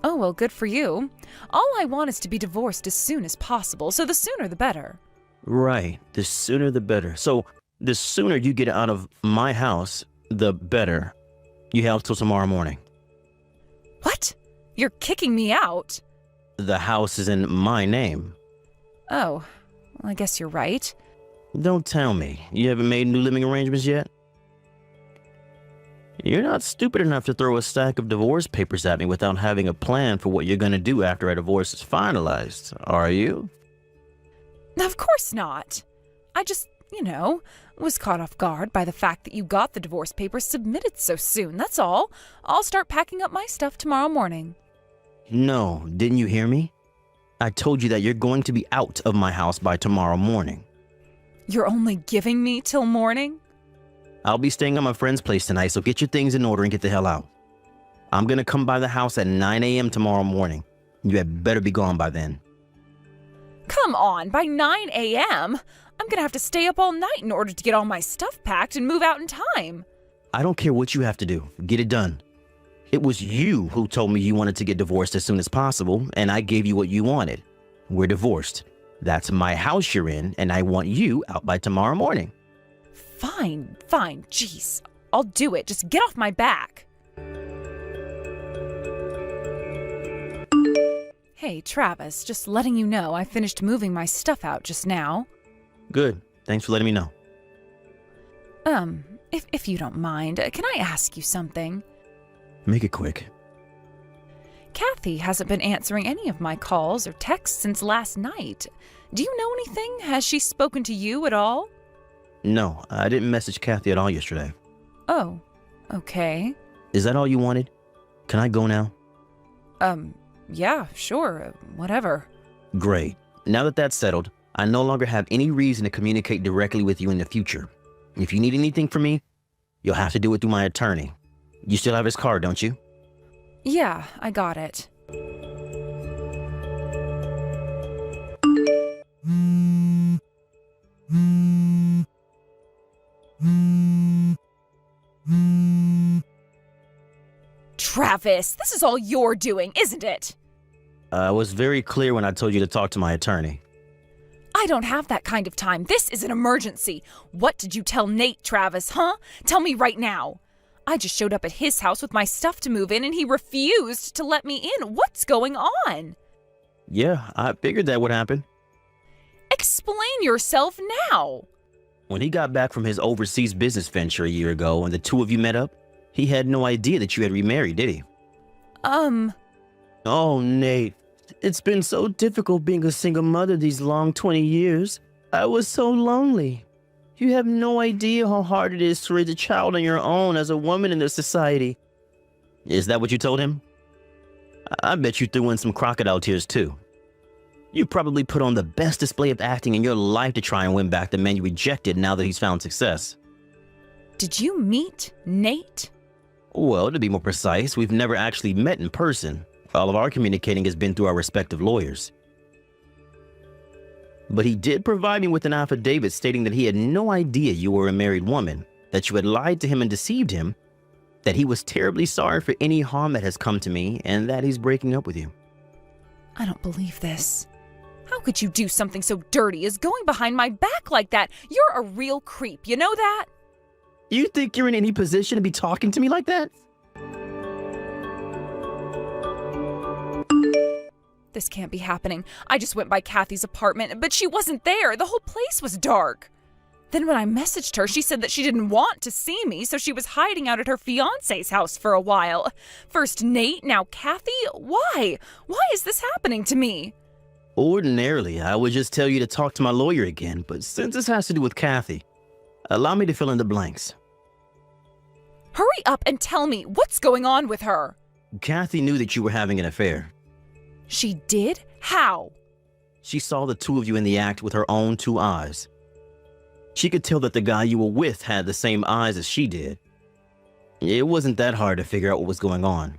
Oh, well, good for you. All I want is to be divorced as soon as possible, so the sooner the better. Right, the sooner the better. So, the sooner you get out of my house, the better. You have till tomorrow morning. What? You're kicking me out? The house is in my name. Oh, well, I guess you're right. Don't tell me. You haven't made new living arrangements yet? You're not stupid enough to throw a stack of divorce papers at me without having a plan for what you're gonna do after our divorce is finalized, are you? Of course not. I just, was caught off guard by the fact that you got the divorce papers submitted so soon, that's all. I'll start packing up my stuff tomorrow morning. No, didn't you hear me? I told you that you're going to be out of my house by tomorrow morning. You're only giving me till morning? I'll be staying at my friend's place tonight, so get your things in order and get the hell out. I'm gonna come by the house at 9 a.m. tomorrow morning. You had better be gone by then. Come on, by 9 a.m.? I'm gonna have to stay up all night in order to get all my stuff packed and move out in time. I don't care what you have to do. Get it done. It was you who told me you wanted to get divorced as soon as possible, and I gave you what you wanted. We're divorced. That's my house you're in, and I want you out by tomorrow morning. Fine. Jeez, I'll do it. Just get off my back. Hey, Travis, just letting you know I finished moving my stuff out just now. Good. Thanks for letting me know. If you don't mind, can I ask you something? Make it quick. Kathy hasn't been answering any of my calls or texts since last night. Do you know anything? Has she spoken to you at all? No, I didn't message Kathy at all yesterday. Oh, okay. Is that all you wanted? Can I go now? Yeah, sure, whatever. Great. Now that that's settled, I no longer have any reason to communicate directly with you in the future. If you need anything from me, you'll have to do it through my attorney. You still have his card, don't you? Yeah, I got it. Travis, this is all you're doing, isn't it? I was very clear when I told you to talk to my attorney. I don't have that kind of time. This is an emergency. What did you tell Nate, Travis, huh? Tell me right now. I just showed up at his house with my stuff to move in and he refused to let me in. What's going on? Yeah, I figured that would happen. Explain yourself now. When he got back from his overseas business venture a year ago and the two of you met up, he had no idea that you had remarried, did he? Oh, Nate, it's been so difficult being a single mother these long 20 years. I was so lonely. You have no idea how hard it is to raise a child on your own as a woman in this society. Is that what you told him? I bet you threw in some crocodile tears too. You probably put on the best display of acting in your life to try and win back the man you rejected now that he's found success. Did you meet Nate? Well, to be more precise, we've never actually met in person. All of our communicating has been through our respective lawyers. But he did provide me with an affidavit stating that he had no idea you were a married woman, that you had lied to him and deceived him, that he was terribly sorry for any harm that has come to me, and that he's breaking up with you. I don't believe this. How could you do something so dirty as going behind my back like that? You're a real creep, you know that? You think you're in any position to be talking to me like that? This can't be happening. I just went by Kathy's apartment, but she wasn't there. The whole place was dark. Then when I messaged her, she said that she didn't want to see me, so she was hiding out at her fiancé's house for a while. First Nate, now Kathy? Why? Why is this happening to me? Ordinarily, I would just tell you to talk to my lawyer again, but since this has to do with Kathy, allow me to fill in the blanks. Hurry up and tell me what's going on with her. Kathy knew that you were having an affair. She did? How? She saw the two of you in the act with her own two eyes. She could tell that the guy you were with had the same eyes as she did. It wasn't that hard to figure out what was going on.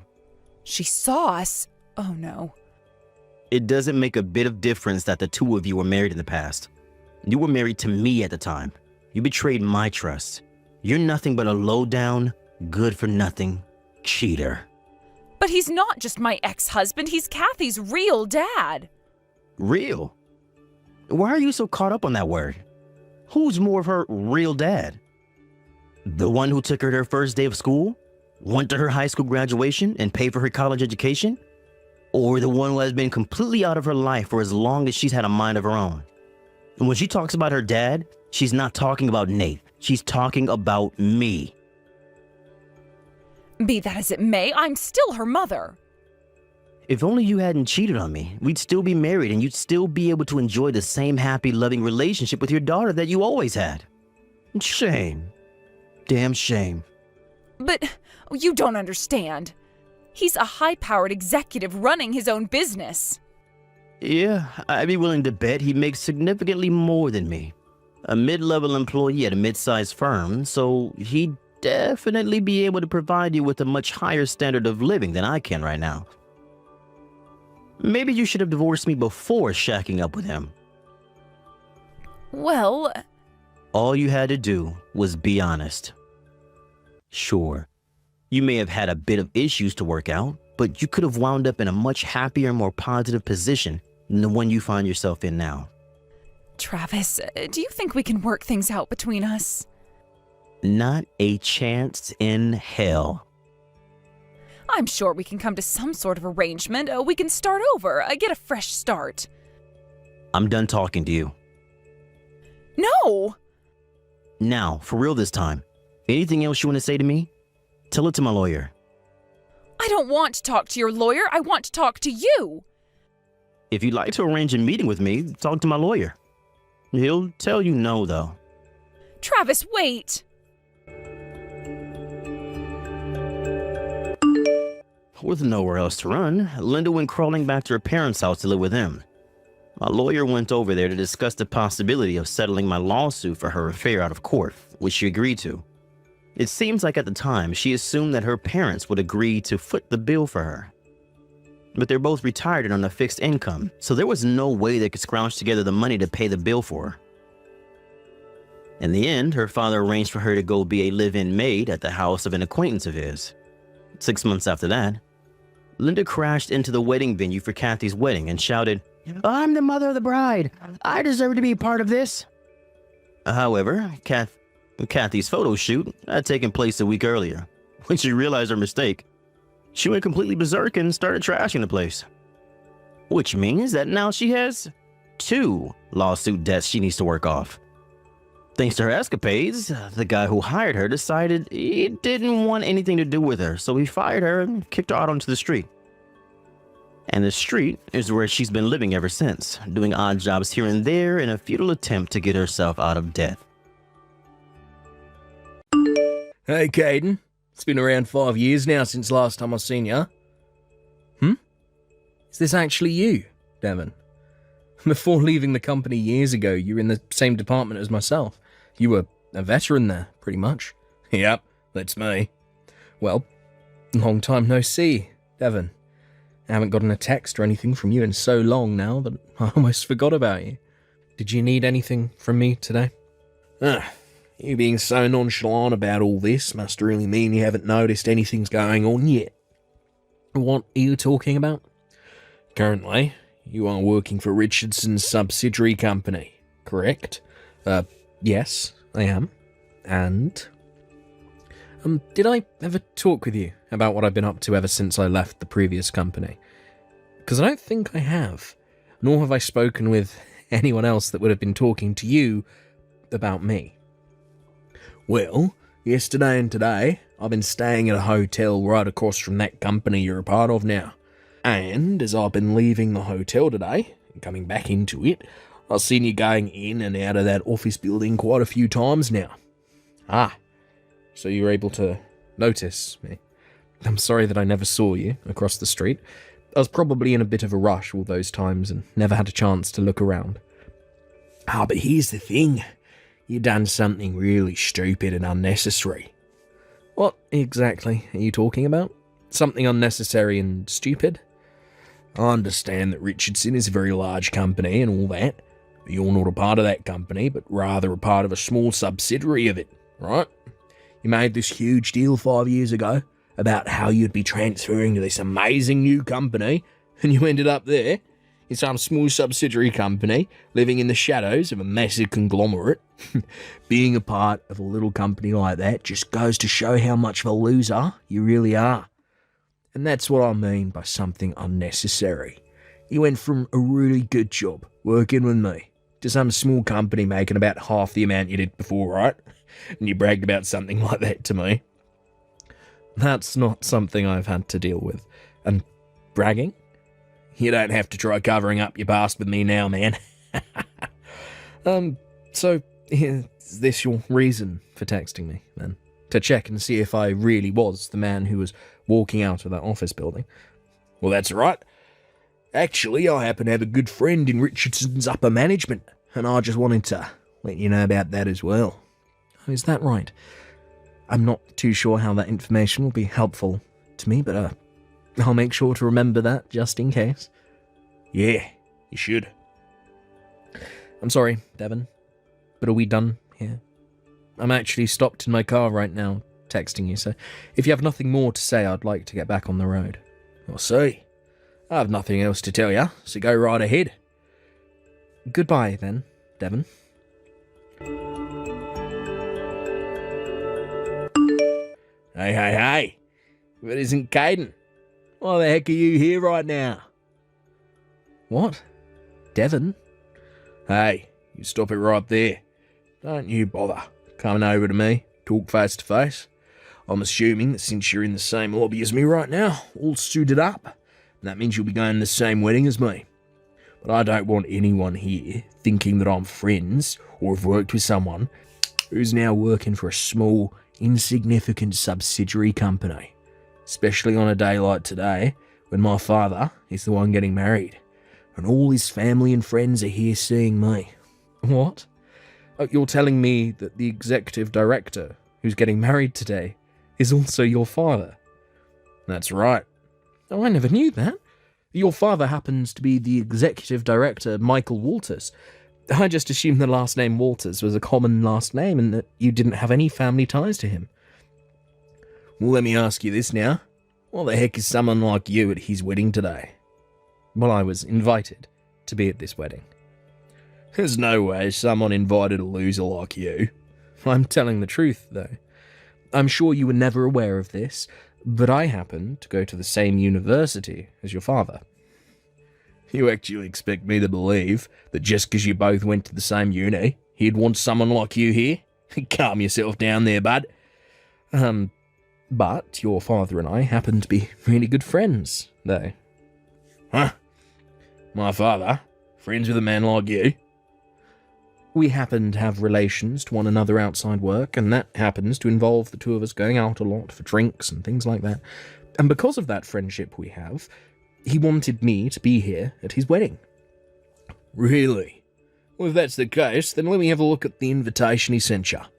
She saw us? Oh no. It doesn't make a bit of difference that the two of you were married in the past. You were married to me at the time. You betrayed my trust. You're nothing but a low-down, good-for-nothing cheater. But he's not just my ex-husband, he's Kathy's real dad. Real? Why are you so caught up on that word? Who's more of her real dad? The one who took her to her first day of school, went to her high school graduation, and paid for her college education? Or the one who has been completely out of her life for as long as she's had a mind of her own? And when she talks about her dad, she's not talking about Nate. She's talking about me. Be that as it may, I'm still her mother. If only you hadn't cheated on me, we'd still be married and you'd still be able to enjoy the same happy, loving relationship with your daughter that you always had. Shame. Damn shame. But you don't understand. He's a high-powered executive running his own business. Yeah, I'd be willing to bet he makes significantly more than me. A mid-level employee at a mid-sized firm, so he'd definitely be able to provide you with a much higher standard of living than I can right now. Maybe you should have divorced me before shacking up with him. Well... All you had to do was be honest. Sure, you may have had a bit of issues to work out, but you could have wound up in a much happier, more positive position than the one you find yourself in now. Travis, do you think we can work things out between us? Not a chance in hell. I'm sure we can come to some sort of arrangement. We can start over, get a fresh start. I'm done talking to you. No! Now, for real this time. Anything else you want to say to me? Tell it to my lawyer. I don't want to talk to your lawyer. I want to talk to you. If you'd like to arrange a meeting with me, talk to my lawyer. He'll tell you no, though. Travis, wait! With nowhere else to run, Linda went crawling back to her parents' house to live with them. My lawyer went over there to discuss the possibility of settling my lawsuit for her affair out of court, which she agreed to. It seems like at the time she assumed that her parents would agree to foot the bill for her. But they're both retired and on a fixed income, so there was no way they could scrounge together the money to pay the bill for her. In the end, her father arranged for her to go be a live-in maid at the house of an acquaintance of his. 6 months after that, Linda crashed into the wedding venue for Kathy's wedding and shouted, "I'm the mother of the bride. I deserve to be a part of this." However, Kathy's photo shoot had taken place a week earlier. When she realized her mistake, she went completely berserk and started trashing the place. Which means that now she has 2 lawsuit debts she needs to work off. Thanks to her escapades, the guy who hired her decided he didn't want anything to do with her, so he fired her and kicked her out onto the street. And the street is where she's been living ever since, doing odd jobs here and there in a futile attempt to get herself out of debt. Hey, Caden. It's been around 5 years now since last time I seen ya. Is this actually you, Devon? Before leaving the company years ago, you were in the same department as myself. You were a veteran there, pretty much. Yep, that's me. Well, long time no see, Devon. I haven't gotten a text or anything from you in so long now that I almost forgot about you. Did you need anything from me today? You being so nonchalant about all this must really mean you haven't noticed anything's going on yet. What are you talking about? Currently, you are working for Richardson's subsidiary company, correct? Yes, I am. And? Did I ever talk with you about what I've been up to ever since I left the previous company? Because I don't think I have, nor have I spoken with anyone else that would have been talking to you about me. Well, yesterday and today, I've been staying at a hotel right across from that company you're a part of now. And as I've been leaving the hotel today, and coming back into it, I've seen you going in and out of that office building quite a few times now. So you're able to notice me. I'm sorry that I never saw you across the street. I was probably in a bit of a rush all those times and never had a chance to look around. But here's the thing. You done something really stupid and unnecessary. What exactly are you talking about? Something unnecessary and stupid? I understand that Richardson is a very large company and all that, but you're not a part of that company, but rather a part of a small subsidiary of it, right? You made this huge deal 5 years ago about how you'd be transferring to this amazing new company, and you ended up there in some small subsidiary company, living in the shadows of a massive conglomerate. Being a part of a little company like that just goes to show how much of a loser you really are. And that's what I mean by something unnecessary. You went from a really good job working with me to some small company making about half the amount you did before, right? And you bragged about something like that to me. That's not something I've had to deal with. And bragging? You don't have to try covering up your past with me now, man. So, is this your reason for texting me, then? To check and see if I really was the man who was walking out of that office building? Well, that's right. Actually, I happen to have a good friend in Richardson's upper management, and I just wanted to let you know about that as well. Oh, is that right? I'm not too sure how that information will be helpful to me, but I'll make sure to remember that just in case. Yeah, you should. I'm sorry, Devon, but are we done here? I'm actually stopped in my car right now, texting you, so if you have nothing more to say, I'd like to get back on the road. I'll see. I have nothing else to tell you, so go right ahead. Goodbye, then, Devon. Hey, if it isn't Caden. Why the heck are you here right now? What? Devon? Hey, you stop it right there. Don't you bother coming over to me, talk face to face. I'm assuming that since you're in the same lobby as me right now, all suited up, that means you'll be going to the same wedding as me. But I don't want anyone here thinking that I'm friends or have worked with someone who's now working for a small, insignificant subsidiary company. Especially on a day like today, when my father is the one getting married, and all his family and friends are here seeing me. What? Oh, you're telling me that the executive director who's getting married today is also your father? That's right. Oh, I never knew that. Your father happens to be the executive director, Michael Walters. I just assumed the last name Walters was a common last name and that you didn't have any family ties to him. Well, let me ask you this now. What the heck is someone like you at his wedding today? Well, I was invited to be at this wedding. There's no way someone invited a loser like you. I'm telling the truth, though. I'm sure you were never aware of this, but I happen to go to the same university as your father. You actually expect me to believe that just because you both went to the same uni, he'd want someone like you here? Calm yourself down there, bud. But your father and I happen to be really good friends, though. Huh? My father? Friends with a man like you? We happen to have relations to one another outside work, and that happens to involve the two of us going out a lot for drinks and things like that. And because of that friendship we have, he wanted me to be here at his wedding. Really? Well, if that's the case, then let me have a look at the invitation he sent you. I'll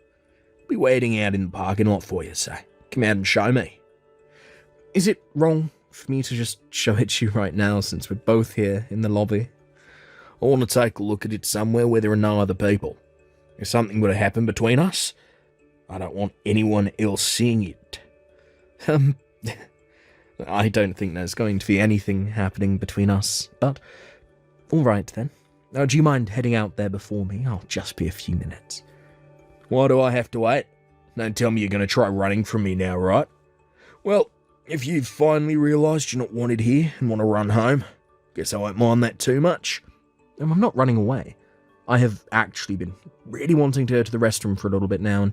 be waiting out in the parking lot for you, so come out and show me. Is it wrong for me to just show it to you right now, since we're both here in the lobby? I want to take a look at it somewhere where there are no other people. If something were to happen between us, I don't want anyone else seeing it. I don't think there's going to be anything happening between us, but all right then. Do you mind heading out there before me? I'll just be a few minutes. Why do I have to wait? Don't tell me you're going to try running from me now, right? Well, if you've finally realised you're not wanted here and want to run home, guess I won't mind that too much. I'm not running away. I have actually been really wanting to go to the restroom for a little bit now, and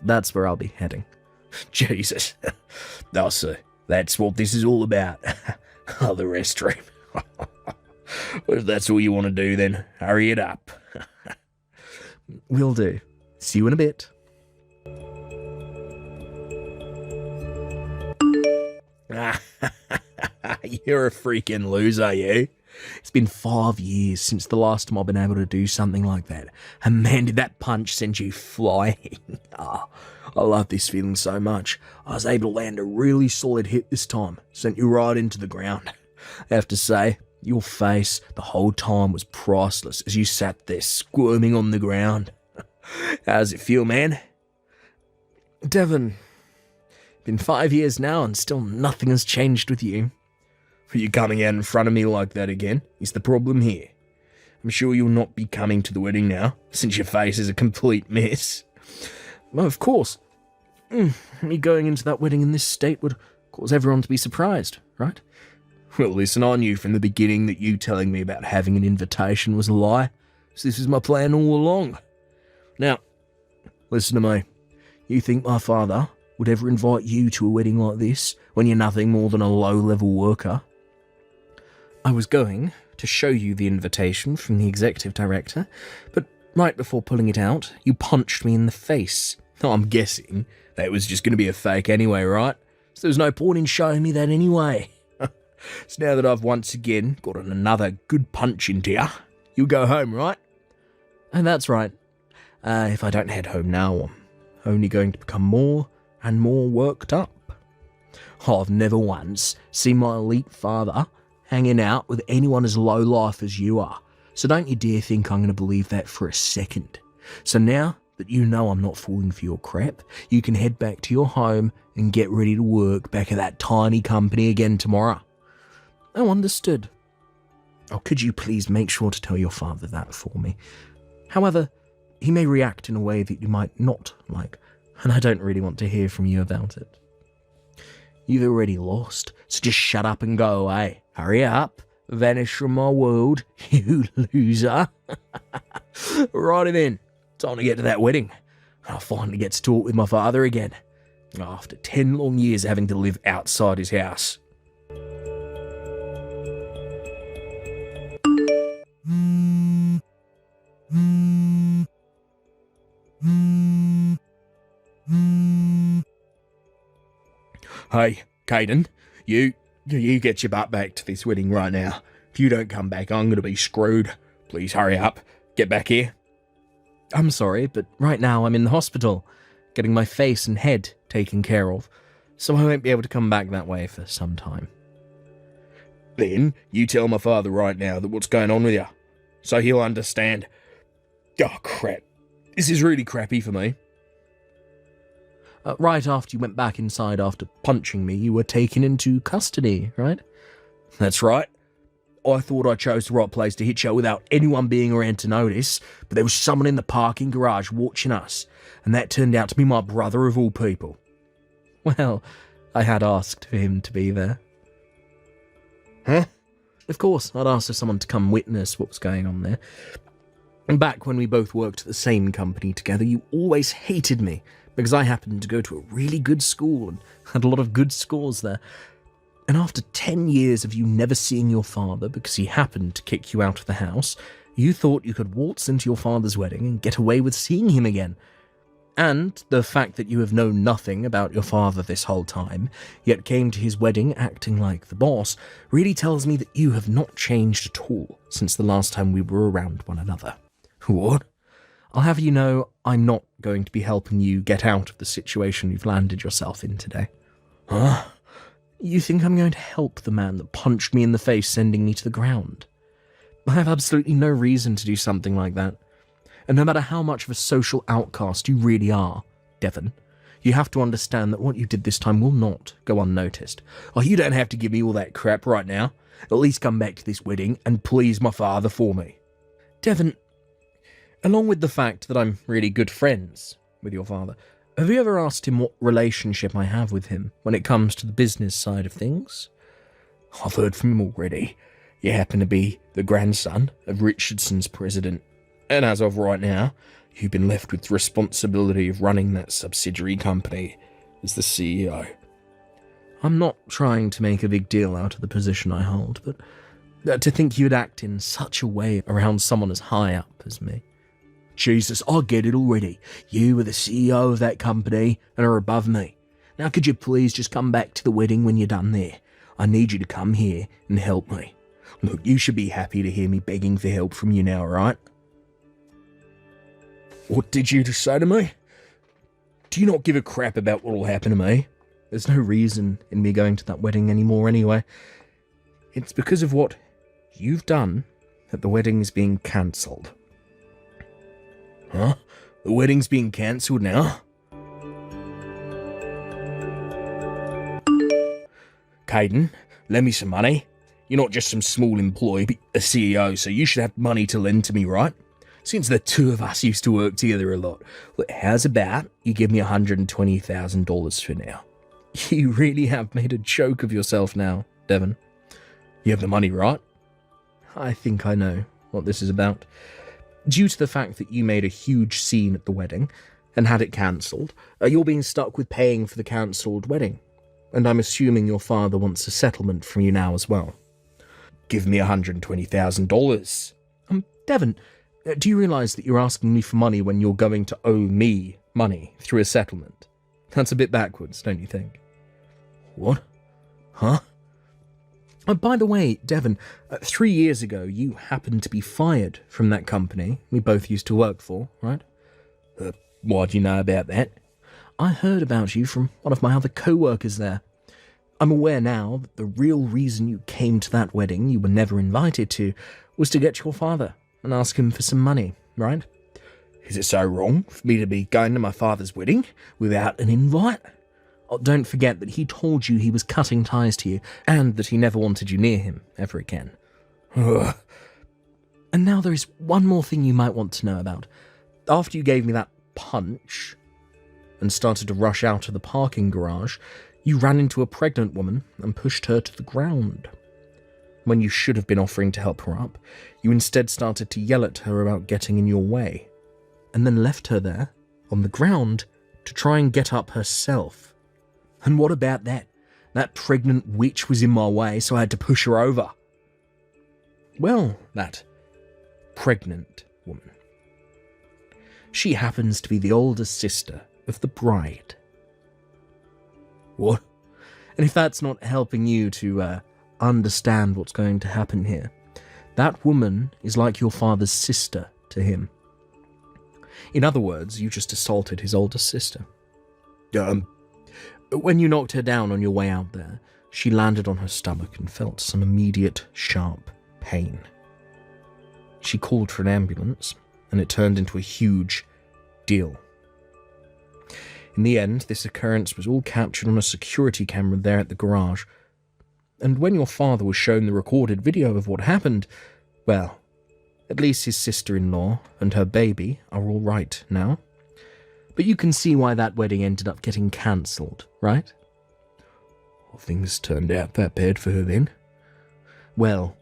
that's where I'll be heading. Jesus. I'll see. That's what this is all about. Oh, the restroom. Well, if that's all you want to do, then hurry it up. Will do. See you in a bit. You're a freaking loser, you. It's been 5 years since the last time I've been able to do something like that. And man, did that punch send you flying. I love this feeling so much. I was able to land a really solid hit this time. Sent you right into the ground. I have to say, your face the whole time was priceless as you sat there squirming on the ground. How does it feel, man? Devon, been 5 years now and still nothing has changed with you. Are you coming out in front of me like that again? Is the problem here? I'm sure you'll not be coming to the wedding now, since your face is a complete mess. Well, of course. Me going into that wedding in this state would cause everyone to be surprised, right? Well, listen, I knew from the beginning that you telling me about having an invitation was a lie, so this is my plan all along. Now, listen to me. You think my father would ever invite you to a wedding like this when you're nothing more than a low-level worker? I was going to show you the invitation from the executive director, but right before pulling it out, you punched me in the face. I'm guessing that was just going to be a fake anyway, right? So there's no point in showing me that anyway. So now that I've once again gotten another good punch into you, you'll go home, right? And that's right. If I don't head home now, I'm only going to become more and more worked up. I've never once seen my elite father hanging out with anyone as low life as you are, so don't you dare think I'm going to believe that for a second. So now that you know I'm not falling for your crap, you can head back to your home and get ready to work back at that tiny company again tomorrow. Oh, understood. Oh, could you please make sure to tell your father that for me? However, he may react in a way that you might not like, and I don't really want to hear from you about it. You've already lost, so just shut up and go away. Hurry up, vanish from my world, you loser. Righty then, time to get to that wedding. I'll finally get to talk with my father again, after 10 long years having to live outside his house. Hey, Caden, you get your butt back to this wedding right now. If you don't come back, I'm going to be screwed. Please hurry up. Get back here. I'm sorry, but right now I'm in the hospital, getting my face and head taken care of, so I won't be able to come back that way for some time. Then you tell my father right now that what's going on with you, so he'll understand. Oh, crap. This is really crappy for me. Right after you went back inside after punching me, you were taken into custody, right? That's right. I thought I chose the right place to hit you without anyone being around to notice, but there was someone in the parking garage watching us, and that turned out to be my brother of all people. Well, I had asked for him to be there. Huh? Of course, I'd asked for someone to come witness what was going on there. And back when we both worked at the same company together, you always hated me, because I happened to go to a really good school and had a lot of good scores there. And after 10 years of you never seeing your father because he happened to kick you out of the house, you thought you could waltz into your father's wedding and get away with seeing him again. And the fact that you have known nothing about your father this whole time, yet came to his wedding acting like the boss, really tells me that you have not changed at all since the last time we were around one another. What? I'll have you know I'm not going to be helping you get out of the situation you've landed yourself in today. Huh? You think I'm going to help the man that punched me in the face, sending me to the ground? I have absolutely no reason to do something like that. And no matter how much of a social outcast you really are, Devon, you have to understand that what you did this time will not go unnoticed. Oh, you don't have to give me all that crap right now. At least come back to this wedding and please my father for me. Devon, along with the fact that I'm really good friends with your father, have you ever asked him what relationship I have with him when it comes to the business side of things? I've heard from him already. You happen to be the grandson of Richardson's president, and as of right now, you've been left with the responsibility of running that subsidiary company as the CEO. I'm not trying to make a big deal out of the position I hold, but to think you'd act in such a way around someone as high up as me. Jesus, I get it already. You are the CEO of that company and are above me. Now could you please just come back to the wedding when you're done there? I need you to come here and help me. Look, you should be happy to hear me begging for help from you now, right? What did you just say to me? Do you not give a crap about what will happen to me? There's no reason in me going to that wedding anymore anyway. It's because of what you've done that the wedding is being cancelled. Huh? The wedding's being cancelled now? Caden, lend me some money. You're not just some small employee, but a CEO, so you should have money to lend to me, right? Since the two of us used to work together a lot. Look, how's about you give me $120,000 for now? You really have made a joke of yourself now, Devon. You have the money, right? I think I know what this is about. Due to the fact that you made a huge scene at the wedding and had it cancelled, you're being stuck with paying for the cancelled wedding. And I'm assuming your father wants a settlement from you now as well. Give me $120,000. Devon, do you realise that you're asking me for money when you're going to owe me money through a settlement? That's a bit backwards, don't you think? What? Huh? By the way, Devon, 3 years ago you happened to be fired from that company we both used to work for, right? Why do you know about that? I heard about you from one of my other co-workers there. I'm aware now that the real reason you came to that wedding you were never invited to was to get your father and ask him for some money, right? Is it so wrong for me to be going to my father's wedding without an invite? Oh, don't forget that he told you he was cutting ties to you and that he never wanted you near him ever again. Ugh. And now there is one more thing you might want to know about. After you gave me that punch and started to rush out of the parking garage, you ran into a pregnant woman and pushed her to the ground. When you should have been offering to help her up, you instead started to yell at her about getting in your way, and then left her there, on the ground, to try and get up herself. And what about that? That pregnant witch was in my way, so I had to push her over. Well, that pregnant woman. She happens to be the older sister of the bride. What? And if that's not helping you to understand what's going to happen here, that woman is like your father's sister to him. In other words, you just assaulted his older sister. When you knocked her down on your way out there, she landed on her stomach and felt some immediate, sharp pain. She called for an ambulance, and it turned into a huge deal. In the end, this occurrence was all captured on a security camera there at the garage, and when your father was shown the recorded video of what happened, well, at least his sister-in-law and her baby are all right now. But you can see why that wedding ended up getting cancelled, right? Well, things turned out that bad for her then. Well,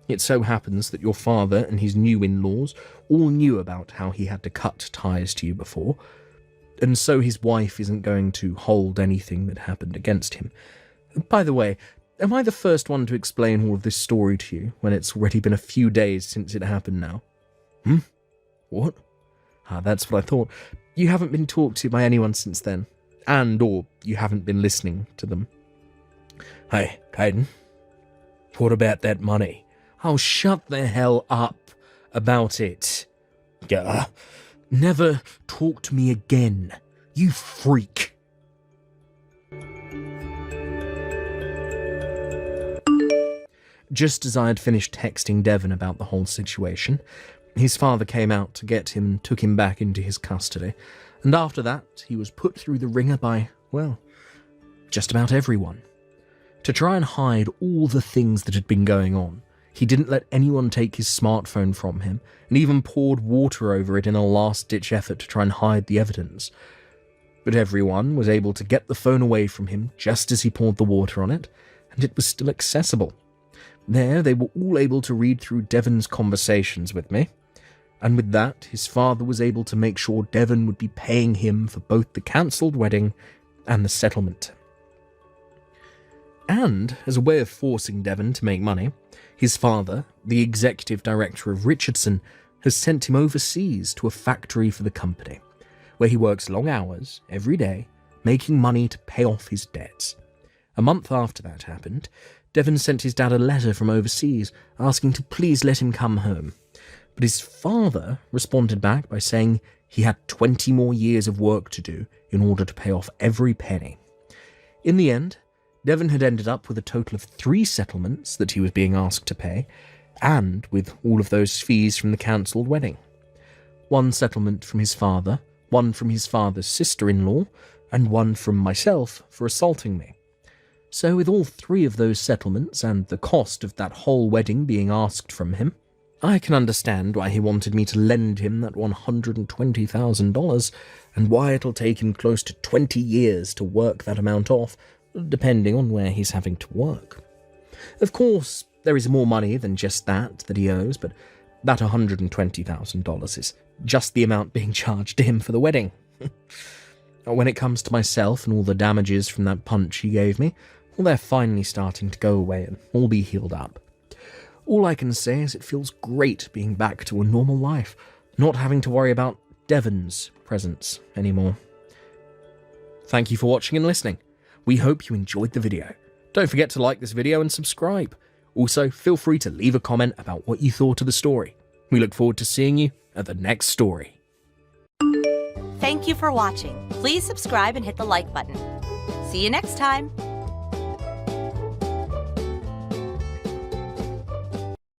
it so happens that your father and his new in-laws all knew about how he had to cut ties to you before, and so his wife isn't going to hold anything that happened against him. By the way, am I the first one to explain all of this story to you when it's already been a few days since it happened now? What? That's what I thought. You haven't been talked to by anyone since then, or you haven't been listening to them. Hey, Caden, what about that money? Oh, shut the hell up about it. Never talk to me again, you freak. Just as I had finished texting Devon about the whole situation, his father came out to get him and took him back into his custody, and after that he was put through the ringer by, well, just about everyone. To try and hide all the things that had been going on, he didn't let anyone take his smartphone from him, and even poured water over it in a last-ditch effort to try and hide the evidence. But everyone was able to get the phone away from him just as he poured the water on it, and it was still accessible. There, they were all able to read through Devon's conversations with me, and with that, his father was able to make sure Devon would be paying him for both the cancelled wedding and the settlement. And, as a way of forcing Devon to make money, his father, the executive director of Richardson, has sent him overseas to a factory for the company, where he works long hours every day, making money to pay off his debts. A month after that happened, Devon sent his dad a letter from overseas asking to please let him come home. But his father responded back by saying he had 20 more years of work to do in order to pay off every penny. In the end, Devon had ended up with a total of 3 settlements that he was being asked to pay, and with all of those fees from the cancelled wedding. 1 settlement from his father, 1 from his father's sister-in-law, and 1 from myself for assaulting me. So with all 3 of those settlements and the cost of that whole wedding being asked from him, I can understand why he wanted me to lend him that $120,000 and why it'll take him close to 20 years to work that amount off, depending on where he's having to work. Of course, there is more money than just that he owes, but that $120,000 is just the amount being charged to him for the wedding. When it comes to myself and all the damages from that punch he gave me, well, they're finally starting to go away and all be healed up. All I can say is it feels great being back to a normal life, not having to worry about Devon's presence anymore. Thank you for watching and listening. We hope you enjoyed the video. Don't forget to like this video and subscribe. Also, feel free to leave a comment about what you thought of the story. We look forward to seeing you at the next story. Thank you for watching. Please subscribe and hit the like button. See you next time.